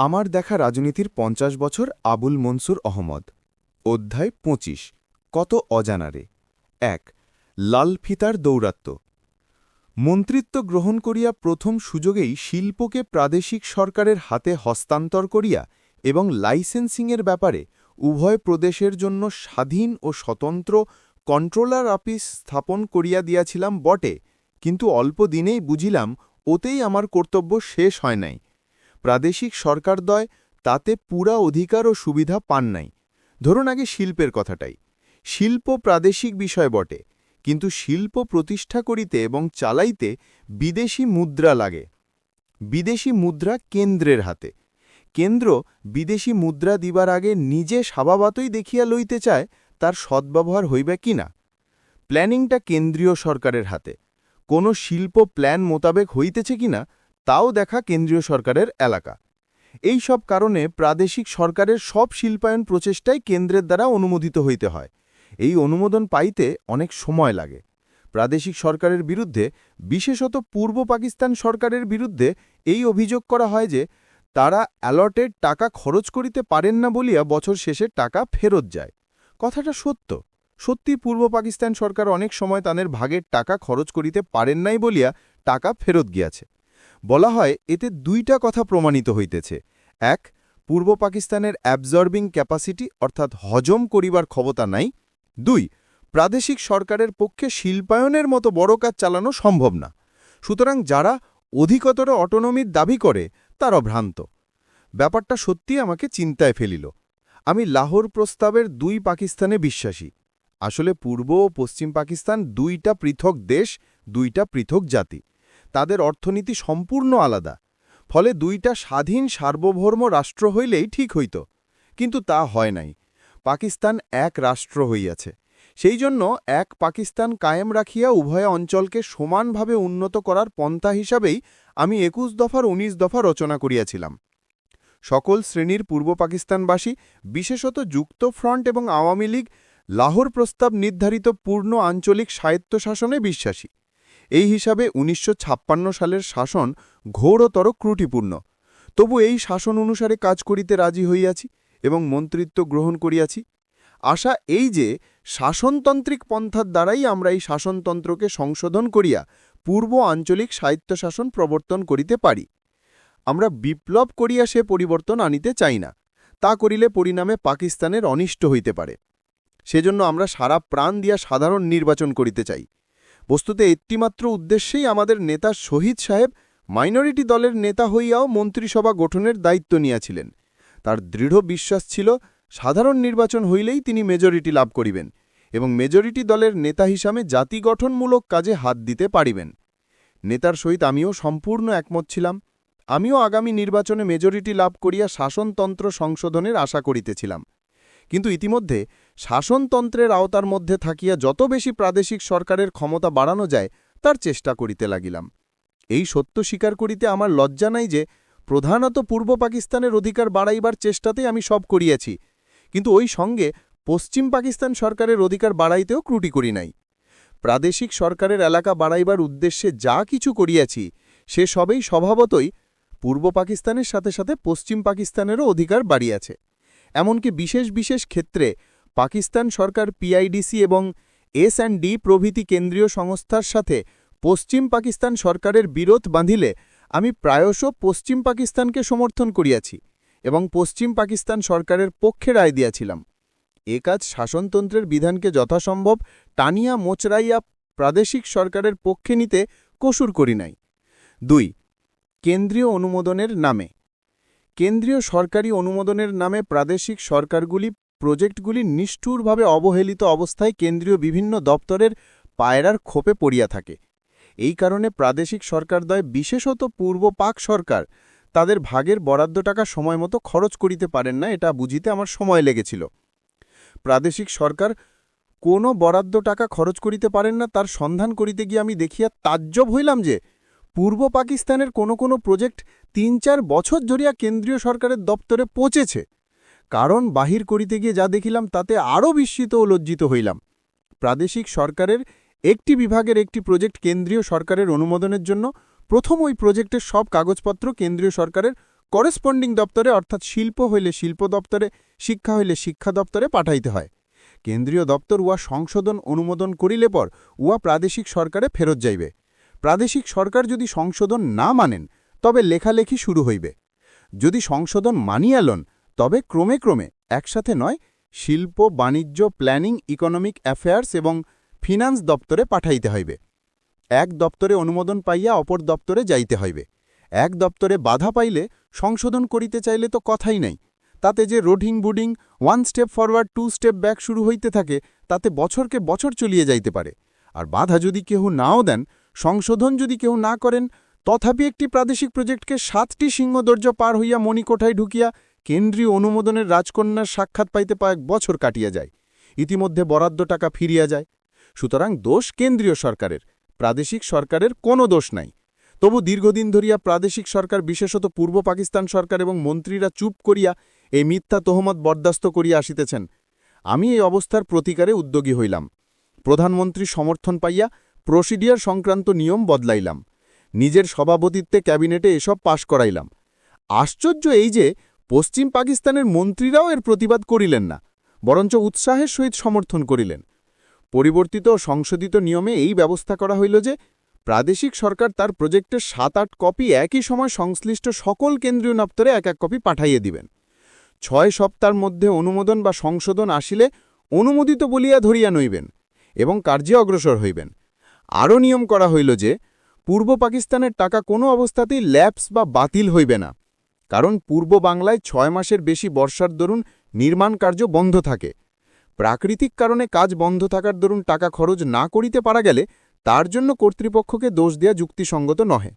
আমার দেখা রাজনীতির ৫০ বছর আবুল মনসুর আহমদ। অধ্যায় ২৫। কত অজানারে। ১। লাল ফিতার দৌরাত্ম্য। মন্ত্রিত্ব গ্রহণ করিয়া প্রথম সুযোগেই শিল্পকে প্রাদেশিক সরকারের হাতে হস্তান্তর করিয়া এবং লাইসেন্সিংয়ের ব্যাপারে উভয় প্রদেশের জন্য স্বাধীন ও স্বতন্ত্র কন্ট্রোলার অফিস স্থাপন করিয়া দিয়াছিলাম বটে, কিন্তু অল্প দিনেই বুঝিলাম ওতেই আমার কর্তব্য শেষ হয় নাই। প্রাদেশিক সরকারদ্বয় তাতে পুরা অধিকার ও সুবিধা পান নাই। ধরুন আগে শিল্পের কথাটাই। শিল্প প্রাদেশিক বিষয় বটে, কিন্তু শিল্প প্রতিষ্ঠা করিতে এবং চালাইতে বিদেশি মুদ্রা লাগে। বিদেশি মুদ্রা কেন্দ্রের হাতে। কেন্দ্র বিদেশি মুদ্রা দিবার আগে নিজে স্বভাবতই দেখিয়া লইতে চায় তার সদ্ব্যবহার হইবে কিনা। প্ল্যানিংটা কেন্দ্রীয় সরকারের হাতে। কোনো শিল্প প্ল্যান মোতাবেক হইতেছে কিনা তাও দেখা কেন্দ্রীয় সরকারের এলাকা। এই সব কারণে প্রাদেশিক সরকারের সব শিল্পায়ন প্রচেষ্টাই কেন্দ্রের দ্বারা অনুমোদিত হইতে হয়। এই অনুমোদন পাইতে অনেক সময় লাগে। প্রাদেশিক সরকারের বিরুদ্ধে, বিশেষত পূর্ব পাকিস্তান সরকারের বিরুদ্ধে এই অভিযোগ করা হয় যে তারা অ্যালটেড টাকা খরচ করিতে পারেন না বলিয়া বছর শেষে টাকা ফেরত যায়। কথাটা সত্য। সত্যি পূর্ব পাকিস্তান সরকার অনেক সময় তাদের ভাগের টাকা খরচ করিতে পারেন নাই বলিয়া টাকা ফেরত গিয়াছে। বলা হয় এতে দুইটা কথা প্রমাণিত হইতেছে। এক, পূর্ব পাকিস্তানের অ্যাবজর্বিং ক্যাপাসিটি অর্থাৎ হজম করিবার ক্ষমতা নাই। দুই, প্রাদেশিক সরকারের পক্ষে শিল্পায়নের মতো বড় কাজ চালানো সম্ভব না। সুতরাং যারা অধিকতর অটোনমির দাবি করে তারা ভ্রান্ত। ব্যাপারটা সত্যি আমাকে চিন্তায় ফেলিল। আমি লাহোর প্রস্তাবের দুই পাকিস্তানে বিশ্বাসী। আসলে পূর্ব ও পশ্চিম পাকিস্তান দুইটা পৃথক দেশ, দুইটা পৃথক জাতি। তাদের অর্থনীতি সম্পূর্ণ আলাদা। ফলে দুইটা স্বাধীন সার্বভৌম রাষ্ট্র হইলেই ঠিক হইত, কিন্তু তা হয় নাই। পাকিস্তান এক রাষ্ট্র হইয়াছে। সেই জন্য এক পাকিস্তান কায়েম রাখিয়া উভয় অঞ্চলকে সমানভাবে উন্নত করার পন্থা হিসাবেই আমি ২১ দফার ১৯ দফা রচনা করিয়াছিলাম। সকল শ্রেণীর পূর্ব পাকিস্তানবাসী, বিশেষত যুক্ত ফ্রন্ট এবং আওয়ামী লীগ লাহোর প্রস্তাব নির্ধারিত পূর্ণ আঞ্চলিক স্বায়ত্তশাসনে বিশ্বাসী। এই হিসাবে ১৯৫৬ সালের শাসন ঘোরতর ত্রুটিপূর্ণ। তবু এই শাসন অনুসারে কাজ করিতে রাজি হইয়াছি এবং মন্ত্রিত্ব গ্রহণ করিয়াছি। আশা এই যে শাসনতান্ত্রিক পন্থার দ্বারাই আমরা এই শাসনতন্ত্রকে সংশোধন করিয়া পূর্ব আঞ্চলিক স্বায়ত্তশাসন প্রবর্তন করিতে পারি। আমরা বিপ্লব করিয়া সে পরিবর্তন আনিতে চাই না। তা করিলে পরিণামে পাকিস্তানের অনিষ্ট হইতে পারে। সেজন্য আমরা সারা প্রাণ দিয়া সাধারণ নির্বাচন করিতে চাই। বস্তুত একটিমাত্র উদ্দেশ্যেই আমাদের নেতা শহীদ সাহেব মাইনরিটি দলের নেতা হইয়াও মন্ত্রিসভা গঠনের দায়িত্ব নিয়েছিলেন। তার দৃঢ় বিশ্বাস ছিল সাধারণ নির্বাচন হইলেই তিনি মেজরিটি লাভ করিবেন এবং মেজরিটি দলের নেতা হিসাবে জাতি গঠনমূলক কাজে হাত দিতে পারিবেন। নেতার সহিত আমিও সম্পূর্ণ একমত ছিলাম। আমিও আগামী নির্বাচনে মেজরিটি লাভ করিয়া শাসনতন্ত্র সংশোধনের আশা করিতেছিলাম। কিন্তু ইতিমধ্যে শাসনতন্ত্রের আওতার মধ্যে থাকিয়া যত বেশি প্রাদেশিক সরকারের ক্ষমতা বাড়ানো যায় তার চেষ্টা করিতে লাগিলাম। এই সত্য স্বীকার করিতে আমার লজ্জা নাই যে প্রধানত পূর্ব পাকিস্তানের অধিকার বাড়াইবার চেষ্টাতেই আমি সব করিয়াছি, কিন্তু ওই সঙ্গে পশ্চিম পাকিস্তান সরকারের অধিকার বাড়াইতেও ত্রুটি করি নাই। প্রাদেশিক সরকারের এলাকা বাড়াইবার উদ্দেশ্যে যা কিছু করিয়াছি সে সবেই স্বভাবতই পূর্ব পাকিস্তানের সাথে সাথে পশ্চিম পাকিস্তানেরও অধিকার বাড়িয়াছে। এমনকি বিশেষ বিশেষ ক্ষেত্রে পাকিস্তান সরকার পিআইডিসি এবং এস&ডি প্রভৃতি কেন্দ্রীয় সংস্থার সাথে পশ্চিম পাকিস্তান সরকারের বিরোধ বাঁধিলে আমি প্রায়শ পশ্চিম পাকিস্তানকে সমর্থন করিয়াছি এবং পশ্চিম পাকিস্তান সরকারের পক্ষে রায় দিয়াছিলাম। এ কাজ শাসনতন্ত্রের বিধানকে যথাসম্ভব টানিয়া মোচড়াইয়া প্রাদেশিক সরকারের পক্ষে নিতে কসুর করি নাই। ২. কেন্দ্রীয় অনুমোদনের নামে। কেন্দ্রীয় সরকারি অনুমোদনের নামে প্রাদেশিক সরকারগুলি প্রজেক্টগুলি নিষ্ঠুরভাবে অবহেলিত অবস্থায় কেন্দ্রীয় বিভিন্ন দপ্তরের পায়রার খোপে পড়িয়া থাকে। এই কারণে প্রাদেশিক সরকারদ্বয়, বিশেষত পূর্ব পাক সরকার, তাদের ভাগের বরাদ্দ টাকা সময়মতো খরচ করিতে পারেন না। এটা বুঝিতে আমার সময় লেগেছিল। প্রাদেশিক সরকার কোনো বরাদ্দ টাকা খরচ করিতে পারেন না তার সন্ধান করিতে গিয়ে আমি দেখিয়া তাজ্জব হইলাম যে পূর্ব পাকিস্তানের কোনো প্রজেক্ট ৩-৪ বছর ধরিয়া কেন্দ্রীয় সরকারের দপ্তরে পৌঁছেছে। কারণ বাহির করিতে গিয়ে যা দেখিলাম তাতে আরও বিস্মিত ও লজ্জিত হইলাম। প্রাদেশিক সরকারের একটি বিভাগের একটি প্রজেক্ট কেন্দ্রীয় সরকারের অনুমোদনের জন্য প্রথম ওই প্রজেক্টের সব কাগজপত্র কেন্দ্রীয় সরকারের করেসপন্ডিং দপ্তরে অর্থাৎ শিল্প হইলে শিল্প দপ্তরে, শিক্ষা হইলে শিক্ষা দপ্তরে পাঠাইতে হয়। কেন্দ্রীয় দপ্তর উহা সংশোধন অনুমোদন করিলে পর উহা প্রাদেশিক সরকারে ফেরত যাইবে। প্রাদেশিক সরকার যদি সংশোধন না মানেন তবে লেখালেখি শুরু হইবে। যদি সংশোধন মানিয়া লন তবে ক্রমে ক্রমে একসাথে নয়, শিল্প, বাণিজ্য, প্ল্যানিং, ইকোনমিক অ্যাফেয়ার্স এবং ফিনান্স দপ্তরে পাঠাইতে হইবে। এক দপ্তরে অনুমোদন পাইয়া অপর দপ্তরে যাইতে হইবে। এক দপ্তরে বাধা পাইলে সংশোধন করিতে চাইলে তো কথাই নাই। তাতে যে roading বুডিং, 1 step forward 2 step back শুরু হইতে থাকে, তাতে বছরকে বছর চলিয়ে যাইতে পারে। আর বাধা যদি কেউ নাও দেন, সংশোধন যদি কেউ না করেন, তথাপি একটি প্রাদেশিক প্রজেক্টকে 7টি সিংহদর্জ পার হইয়া মণিকোঠায় ঢুকিয়া কেন্দ্রীয় অনুমোদনের রাজকন্যার সাক্ষাৎ পাইতে 1 বছর কাটিয়া যায়। ইতিমধ্যে বরাদ্দ টাকা ফিরিয়া যায়। সুতরাং দোষ কেন্দ্রীয় সরকারের, প্রাদেশিক সরকারের কোনো দোষ নাই। তবু দীর্ঘদিন ধরিয়া প্রাদেশিক সরকার, বিশেষত পূর্ব পাকিস্তান সরকার এবং মন্ত্রীরা চুপ করিয়া এই মিথ্যা তহমত বরদাস্ত করিয়া আসিতেছেন। আমি এই অবস্থার প্রতিকারে উদ্যোগী হইলাম। প্রধানমন্ত্রী সমর্থন পাইয়া প্রসিডিয়ার সংক্রান্ত নিয়ম বদলাইলাম। নিজের সভাপতিত্বে ক্যাবিনেটে এসব পাশ করাইলাম। আশ্চর্য এই যে পশ্চিম পাকিস্তানের মন্ত্রীরাও এর প্রতিবাদ করিলেন না, বরঞ্চ উৎসাহের সহিত সমর্থন করিলেন। পরিবর্তিত ও সংশোধিত নিয়মে এই ব্যবস্থা করা হইল যে প্রাদেশিক সরকার তার প্রজেক্টের 7-8 কপি একই সময় সংশ্লিষ্ট সকল কেন্দ্রীয় দপ্তরে 1-1 কপি পাঠাইয়ে দিবেন। 6 সপ্তাহের মধ্যে অনুমোদন বা সংশোধন আসিলে অনুমোদিত বলিয়া ধরিয়া নইবেন এবং কার্যে অগ্রসর হইবেন। আরও নিয়ম করা হইল যে পূর্ব পাকিস্তানের টাকা কোনো অবস্থাতেই ল্যাপস বা বাতিল হইবে না, কারণ পূর্ব বাংলায় 6 মাসের বেশি বর্ষার দরুন নির্মাণ কার্য বন্ধ থাকে। প্রাকৃতিক কারণে কাজ বন্ধ থাকার দরুন টাকা খরচ না করিতে পারা গেলে তার জন্য কর্তৃপক্ষকে দোষ দেয়া যুক্তিসঙ্গত নহে।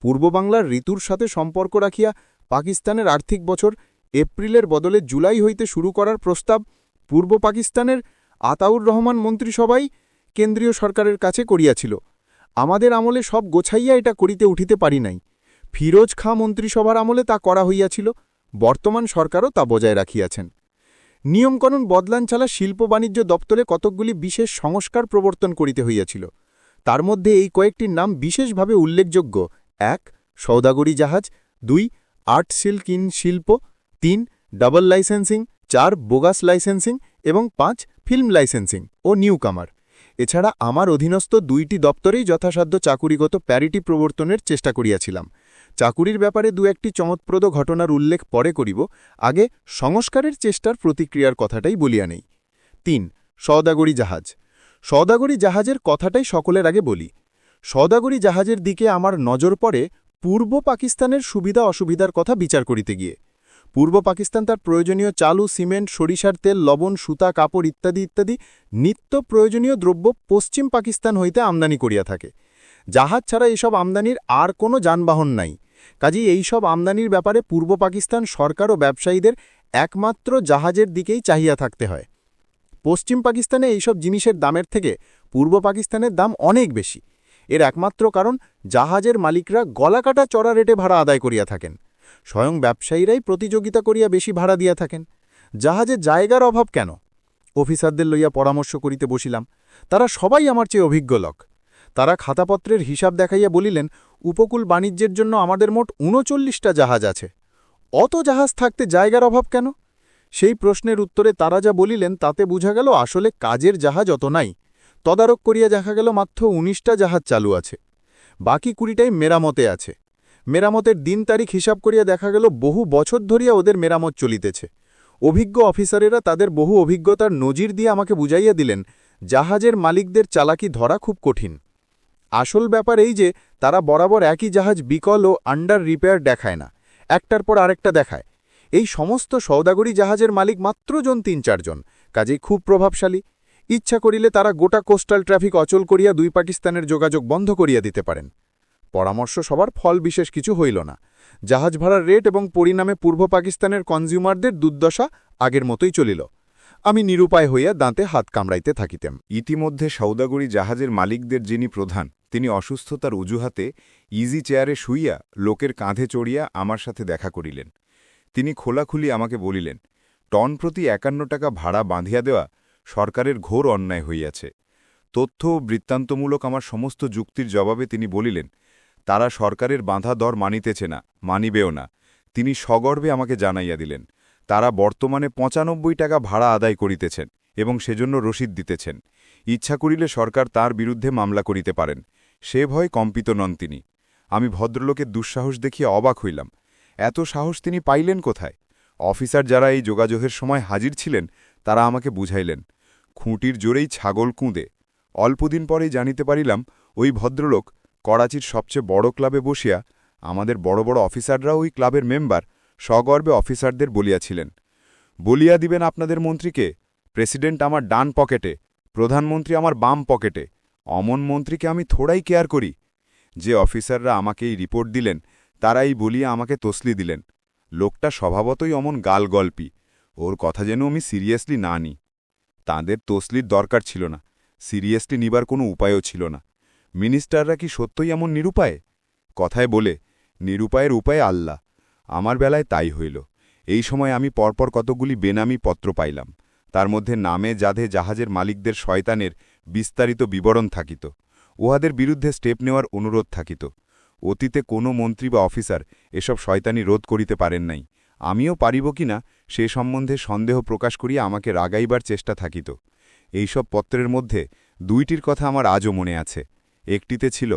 পূর্ব বাংলার ঋতুর সাথে সম্পর্ক রাখিয়া পাকিস্তানের আর্থিক বছর এপ্রিলের বদলে জুলাই হইতে শুরু করার প্রস্তাব পূর্ব পাকিস্তানের আতাউর রহমান মন্ত্রিসভাই কেন্দ্রীয় সরকারের কাছে করিয়াছিল। আমাদের আমলে সব গোছাইয়া এটা করিতে উঠিতে পারি নাই। ফিরোজ খাঁ মন্ত্রিসভার আমলে তা করা হইয়াছিল। বর্তমান সরকারও তা বজায় রাখিয়াছেন। নিয়মকানুন বদলান ছাড়া শিল্প বাণিজ্য দপ্তরে কতকগুলি বিশেষ সংস্কার প্রবর্তন করিতে হইয়াছিল। তার মধ্যে এই কয়েকটির নাম বিশেষভাবে উল্লেখযোগ্য: 1. সৌদাগরি জাহাজ, 2. আর্ট সিল্ক ইন শিল্প, 3. Double licensing, 4. বোগাস লাইসেন্সিং এবং 5. ফিল্ম লাইসেন্সিং ও নিউ কামার। এছাড়া আমার অধীনস্থ 2টি দপ্তরেই যথাসাধ্য চাকুরিগত প্যারিটি প্রবর্তনের চেষ্টা করিয়াছিলাম। চাকুরির ব্যাপারে 2-1টি চমৎপ্রদ ঘটনার উল্লেখ পরে করিব, আগে সংস্কারের চেষ্টার প্রতিক্রিয়ার কথাটাই বলিয়া নেই। 3. সওদাগরি জাহাজ। সওদাগরি জাহাজের কথাটাই সকলের আগে বলি। সওদাগরি জাহাজের দিকে আমার নজর পড়ে পূর্ব পাকিস্তানের সুবিধা অসুবিধার কথা বিচার করিতে গিয়ে। পূর্ব পাকিস্তান তার প্রয়োজনীয় চালু, সিমেন্ট, সরিষার তেল, লবণ, সুতা, কাপড় ইত্যাদি ইত্যাদি নিত্য প্রয়োজনীয় দ্রব্য পশ্চিম পাকিস্তান হইতে আমদানি করিয়া থাকে। জাহাজ ছাড়া এসব আমদানির আর কোনো যানবাহন নাই। কাজেই এইসব আমদানির ব্যাপারে পূর্ব পাকিস্তান সরকার ও ব্যবসায়ীদের একমাত্র জাহাজের দিকেই চাহিয়া থাকতে হয়। পশ্চিম পাকিস্তানে এইসব জিনিসের দামের থেকে পূর্ব পাকিস্তানের দাম অনেক বেশি। এর একমাত্র কারণ জাহাজের মালিকরা গলাকাটা চড়া রেটে ভাড়া আদায় করিয়া থাকেন। স্বয়ং ব্যবসায়ীরাই প্রতিযোগিতা করিয়া বেশি ভাড়া দিয়া থাকেন। জাহাজে জায়গার অভাব কেন? অফিসারদের লইয়া পরামর্শ করিতে বসিলাম। তারা সবাই আমার চেয়ে অভিজ্ঞ লোক। তারা খাতাপত্রের হিসাব দেখাইয়া বলিলেন, উপকূল বাণিজ্যের জন্য আমাদের মোট 39টা জাহাজ আছে। অত জাহাজ থাকতে জায়গার অভাব কেন? সেই প্রশ্নের উত্তরে তারা যা বলিলেন তাতে বুঝা গেল আসলে কাজের জাহাজ অত নাই। তদারক করিয়া দেখা গেল মাত্র 19টা জাহাজ চালু আছে। বাকি 20টাই মেরামতে আছে। মেরামতের দিন তারিখ হিসাব করিয়া দেখা গেল বহু বছর ধরিয়া ওদের মেরামত চলিতেছে। অভিজ্ঞ অফিসারেরা তাদের বহু অভিজ্ঞতার নজির দিয়ে আমাকে বুঝাইয়া দিলেন, জাহাজের মালিকদের চালাকি ধরা খুব কঠিন। আসল ব্যাপার এই যে তারা বরাবর একই জাহাজ বিকল ও আন্ডার রিপেয়ার দেখায় না, একটার পর আরেকটা দেখায়। এই সমস্ত সওদাগরি জাহাজের মালিক মাত্র 3-4 জন, কাজেই খুব প্রভাবশালী। ইচ্ছা করিলে তারা গোটা কোস্টাল ট্রাফিক অচল করিয়া 2 পাকিস্তানের যোগাযোগ বন্ধ করিয়া দিতে পারেন। পরামর্শ সবার ফল বিশেষ কিছু হইল না। জাহাজ ভাড়ার রেট এবং পরিণামে পূর্ব পাকিস্তানের কনজিউমারদের দুর্দশা আগের মতোই চলিল। আমি নিরুপায় হইয়া দাঁতে হাত কামড়াইতে থাকিতাম। ইতিমধ্যে সওদাগরি জাহাজের মালিকদের যিনি প্রধান, তিনি অসুস্থতার অজুহাতে ইজি চেয়ারে শুইয়া লোকের কাঁধে চড়িয়া আমার সাথে দেখা করিলেন। তিনি খোলাখুলি আমাকে বলিলেন, টন প্রতি 51 টাকা ভাড়া বাঁধিয়া দেওয়া সরকারের ঘোর অন্যায় হইয়াছে। তথ্য ও বৃত্তান্তমূলক আমার সমস্ত যুক্তির জবাবে তিনি বলিলেন, তারা সরকারের বাঁধা দর মানিতেছে না, মানিবেও না। তিনি সগর্বে আমাকে জানাইয়া দিলেন তারা বর্তমানে ৯৫ টাকা ভাড়া আদায় করিতেছেন এবং সেজন্য রসিদ দিতেছেন। ইচ্ছা করিলে সরকার তার বিরুদ্ধে মামলা করিতে পারেন। সে ভয় কম্পিত নন তিনি। আমি ভদ্রলোকের দুঃসাহস দেখিয়া অবাক হইলাম। এত সাহস তিনি পাইলেন কোথায়? অফিসার যারা এই যোগাযোগের সময় হাজির ছিলেন তারা আমাকে বুঝাইলেন, খুঁটির জোরেই ছাগল কুঁদে। অল্পদিন পরেই জানিতে পারিলাম ওই ভদ্রলোক করাচির সবচেয়ে বড় ক্লাবে বসিয়া, আমাদের বড় বড় অফিসাররা ওই ক্লাবের মেম্বার, সগর্বে অফিসারদের বলিয়াছিলেন, বলিয়া দিবেন আপনাদের মন্ত্রীকে, প্রেসিডেন্ট আমার ডান পকেটে, প্রধানমন্ত্রী আমার বাম পকেটে, অমন মন্ত্রীকে আমি থোড়াই কেয়ার করি। যে অফিসাররা আমাকে এই রিপোর্ট দিলেন তারাই বলিয়া আমাকে তসলি দিলেন, লোকটা স্বভাবতই অমন গালগল্পী, ওর কথা যেন আমি সিরিয়াসলি না নিই। তাঁদের তসলির দরকার ছিল না, সিরিয়াসলি নিবার কোনো উপায়ও ছিল না। মিনিস্টাররা কি সত্যই এমন নিরুপায়? কথায় বলে, নিরুপায়ের উপায় আল্লাহ। আমার বেলায় তাই হইল। এই সময় আমি পরপর কতগুলি বেনামি পত্র পাইলাম। তার মধ্যে নামে যাধে জাহাজের মালিকদের শয়তানের বিস্তারিত বিবরণ থাকিত। উহাদের বিরুদ্ধে স্টেপ নেওয়ার অনুরোধ থাকিত। অতীতে কোনো মন্ত্রী বা অফিসার এসব শয়তানি রোধ করিতে পারেন নাই। আমিও পারিব কিনা সে সম্বন্ধে সন্দেহ প্রকাশ করিয়া আমাকে রাগাইবার চেষ্টা থাকিত। এইসব পত্রের মধ্যে দুইটির কথা আমার আজও মনে আছে। একটিতে ছিল,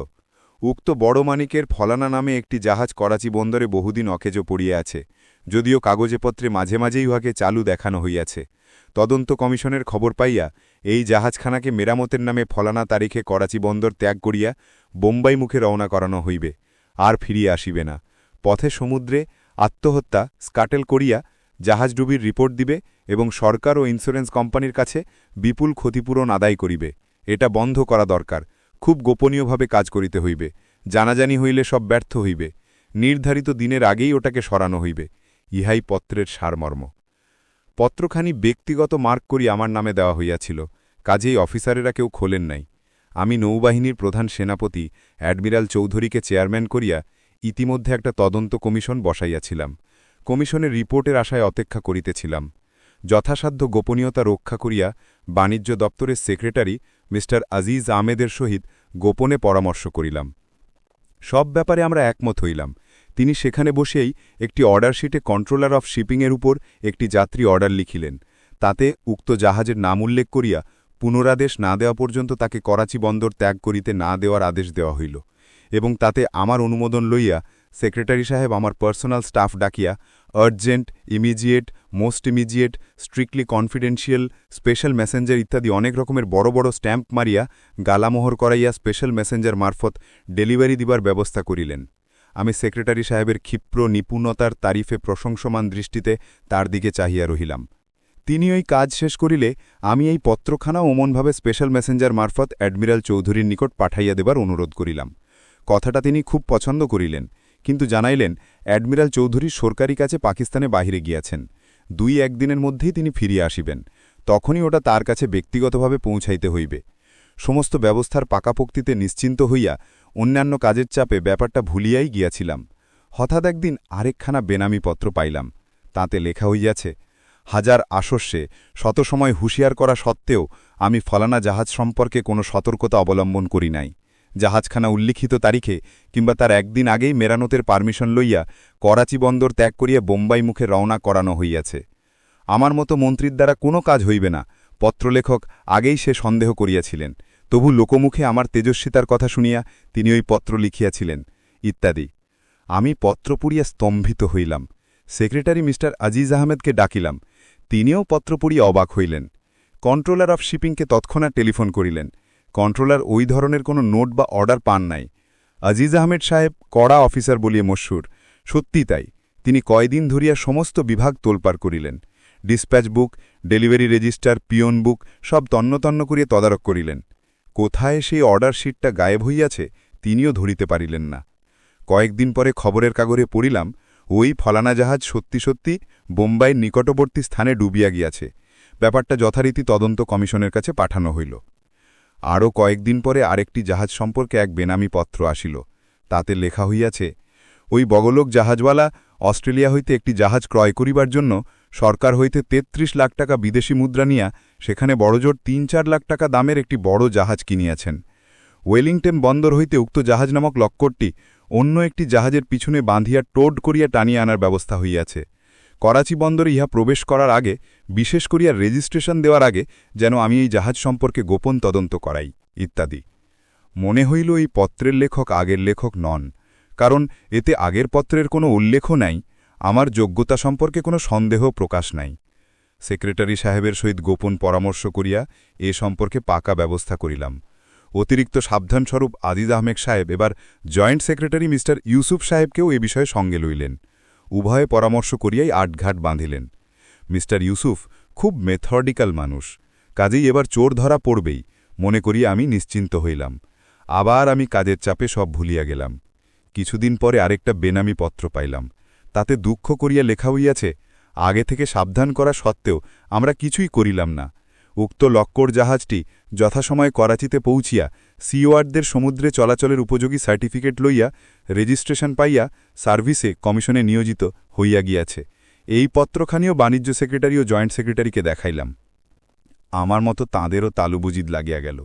উক্ত বড় মানিকের ফলানা নামে একটি জাহাজ করাচি বন্দরে বহুদিন অকেজো পড়িয়া আছে, যদিও কাগজেপত্রে মাঝে মাঝেই উহাকে চালু দেখানো হইয়াছে। তদন্ত কমিশনের খবর পাইয়া এই জাহাজখানাকে মেরামতের নামে ফলানা তারিখে করাচি বন্দর ত্যাগ করিয়া বোম্বাই মুখে রওনা করানো হইবে, আর ফিরিয়া আসিবে না। পথে সমুদ্রে আত্মহত্যা স্কাটেল করিয়া জাহাজ ডুবির রিপোর্ট দিবে এবং সরকার ও ইন্স্যুরেন্স কোম্পানির কাছে বিপুল ক্ষতিপূরণ আদায় করিবে। এটা বন্ধ করা দরকার। খুব গোপনীয়ভাবে কাজ করিতে হইবে। জানাজানি হইলে সব ব্যর্থ হইবে। নির্ধারিত দিনের আগেই ওটাকে সরানো হইবে। ইহাই পত্রের সারমর্ম। পত্রখানি ব্যক্তিগত মার্ক করি আমার নামে দেওয়া হইয়াছিল, কাজেই অফিসারেরা কেউ খোলেন নাই। আমি নৌবাহিনীর প্রধান সেনাপতি অ্যাডমিরাল চৌধুরীকে চেয়ারম্যান করিয়া ইতিমধ্যে একটা তদন্ত কমিশন বসাইয়াছিলাম। কমিশনের রিপোর্টের আশায় অপেক্ষা করিতেছিলাম। যথাসাধ্য গোপনীয়তা রক্ষা করিয়া বাণিজ্য দপ্তরের সেক্রেটারি মিস্টার আজিজ আহমেদের সহিত গোপনে পরামর্শ করিলাম। সব ব্যাপারে আমরা একমত হইলাম। তিনি সেখানে বসেই একটি অর্ডারশিটে কন্ট্রোলার অফ শিপিংয়ের উপর একটি যাত্রী অর্ডার লিখিলেন। তাতে উক্ত জাহাজের নাম উল্লেখ করিয়া পুনরাদেশ না দেওয়া পর্যন্ত তাকে করাচি বন্দর ত্যাগ করিতে না দেওয়ার আদেশ দেওয়া হইল, এবং তাতে আমার অনুমোদন লইয়া সেক্রেটারি সাহেব আমার পার্সোনাল স্টাফ ডাকিয়া urgent, immediate, most immediate, strictly confidential, special Messenger ইত্যাদি অনেক রকমের বড় বড় স্ট্যাম্প মারিয়া গালামোহর করাইয়া স্পেশাল মেসেঞ্জার মারফত ডেলিভারি দিবার ব্যবস্থা করিলেন। আমি সেক্রেটারি সাহেবের ক্ষিপ্র নিপুণতার তারিফে প্রশংসমান দৃষ্টিতে তার দিকে চাহিয়া রহিলাম। তিনি ওই কাজ শেষ করিলে আমি এই পত্রখানা ওমনভাবে স্পেশাল মেসেঞ্জার মারফত অ্যাডমিরাল চৌধুরীর নিকট পাঠাইয়া দেবার অনুরোধ করিলাম। কথাটা তিনি খুব পছন্দ করিলেন, কিন্তু জানাইলেন অ্যাডমিরাল চৌধুরী সরকারি কাছে পাকিস্তানে বাহিরে গিয়াছেন। ২-১ দিনের মধ্যেই তিনি ফিরিয়া আসিবেন। তখনই ওটা তার কাছে ব্যক্তিগতভাবে পৌঁছাইতে হইবে। সমস্ত ব্যবস্থার পাকাপোক্তিতে নিশ্চিন্ত হইয়া অন্যান্য কাজের চাপে ব্যাপারটা ভুলিয়াই গিয়াছিলাম। হঠাৎ একদিন আরেকখানা বেনামি পত্র পাইলাম। তাতে লেখা হইয়াছে, হাজার আশস্যে শত সময় হুঁশিয়ার করা সত্ত্বেও আমি ফলানা জাহাজ সম্পর্কে কোনো সতর্কতা অবলম্বন করি নাই। জাহাজখানা উল্লিখিত তারিখে কিংবা তার একদিন আগেই মেরামতের পারমিশন লইয়া করাচি বন্দর ত্যাগ করিয়া বোম্বাই মুখে রওনা করানো হইয়াছে। আমার মতো মন্ত্রীর দ্বারা কোনো কাজ হইবে না, পত্রলেখক আগেই সে সন্দেহ করিয়াছিলেন। তবু লোকমুখে আমার তেজস্বিতার কথা শুনিয়া তিনি ওই পত্র লিখিয়াছিলেন ইত্যাদি। আমি পত্র পড়িয়া স্তম্ভিত হইলাম। সেক্রেটারি মিস্টার আজিজ আহমেদকে ডাকিলাম। তিনিও পত্র পড়িয়া অবাক হইলেন। কন্ট্রোলার অফ শিপিংকে তৎক্ষণাৎ টেলিফোন করিলেন। কন্ট্রোলার ওই ধরনের কোনো নোট বা অর্ডার পান নাই। আজিজ আহমেদ সাহেব কড়া অফিসার বলিয়ে মশহুর। সত্যি তাই, তিনি কয়দিন ধরিয়া সমস্ত বিভাগ তোলপাড় করিলেন। ডিসপ্যাচ বুক, ডেলিভারি রেজিস্টার, পিয়ন বুক সব তন্নতন্ন করিয়া তদারক করিলেন। কোথায় সেই অর্ডার শিটটা গায়েব হইয়াছে তিনিও ধরিতে পারিলেন না। কয়েকদিন পরে খবরের কাগজে পড়িলাম, ওই ফলানা জাহাজ সত্যি সত্যি বোম্বাইয়ের নিকটবর্তী স্থানে ডুবিয়া গিয়াছে। ব্যাপারটা যথারীতি তদন্ত কমিশনের কাছে পাঠানো হইল। আরও কয়েকদিন পরে আরেকটি জাহাজ সম্পর্কে এক বেনামি পত্র আসিল। তাতে লেখা হইয়াছে, ওই বগলোক জাহাজওয়ালা অস্ট্রেলিয়া হইতে একটি জাহাজ ক্রয় করিবার জন্য সরকার হইতে ৩৩ লাখ টাকা বিদেশি মুদ্রা নিয়া সেখানে বড়জোর ৩-৪ লাখ টাকা দামের একটি বড় জাহাজ কিনিয়াছেন। ওয়েলিংটন বন্দর হইতে উক্ত জাহাজ নামক লক্করটি অন্য একটি জাহাজের পিছনে বাঁধিয়া টোড করিয়া টানিয়া আনার ব্যবস্থা হইয়াছে। করাচি বন্দরে ইহা প্রবেশ করার আগে, বিশেষ করিয়া রেজিস্ট্রেশন দেওয়ার আগে যেন আমি এই জাহাজ সম্পর্কে গোপন তদন্ত করাই, ইত্যাদি। মনে হইল এই পত্রের লেখক আগের লেখক নন, কারণ এতে আগের পত্রের কোনো উল্লেখও নাই, আমার যোগ্যতা সম্পর্কে কোনো সন্দেহ প্রকাশ নাই। সেক্রেটারি সাহেবের সহিত গোপন পরামর্শ করিয়া এ সম্পর্কে পাকা ব্যবস্থা করিলাম। অতিরিক্ত সাবধানস্বরূপ আজিজ আহমেদ সাহেব এবার জয়েন্ট সেক্রেটারি মিস্টার ইউসুফ সাহেবকেও এ বিষয়ে সঙ্গে লইলেন। উভয়ে পরামর্শ করিয়াই আটঘাট বাঁধিলেন। মিস্টার ইউসুফ খুব মেথডিক্যাল মানুষ, কাজেই এবার চোর ধরা পড়বেই মনে করিয়া আমি নিশ্চিন্ত হইলাম। আবার আমি কাজের চাপে সব ভুলিয়া গেলাম। কিছুদিন পরে আরেকটা বেনামি পত্র পাইলাম। তাতে দুঃখ করিয়া লেখা হইয়াছে, আগে থেকে সাবধান করা সত্ত্বেও আমরা কিছুই করিলাম না। উক্ত লক্কর জাহাজটি যথাসময়ে করাচিতে পৌঁছিয়া সিওয়ার্ডদের সমুদ্রে চলাচলের উপযোগী সার্টিফিকেট লইয়া রেজিস্ট্রেশন পাইয়া সার্ভিসে কমিশনে নিয়োজিত হইয়া গিয়াছে। এই পত্রখানিও বাণিজ্য সেক্রেটারি ও জয়েন্ট সেক্রেটারিকে দেখাইলাম। আমার মতো তাঁদেরও তালুবুজিদ লাগিয়া গেল।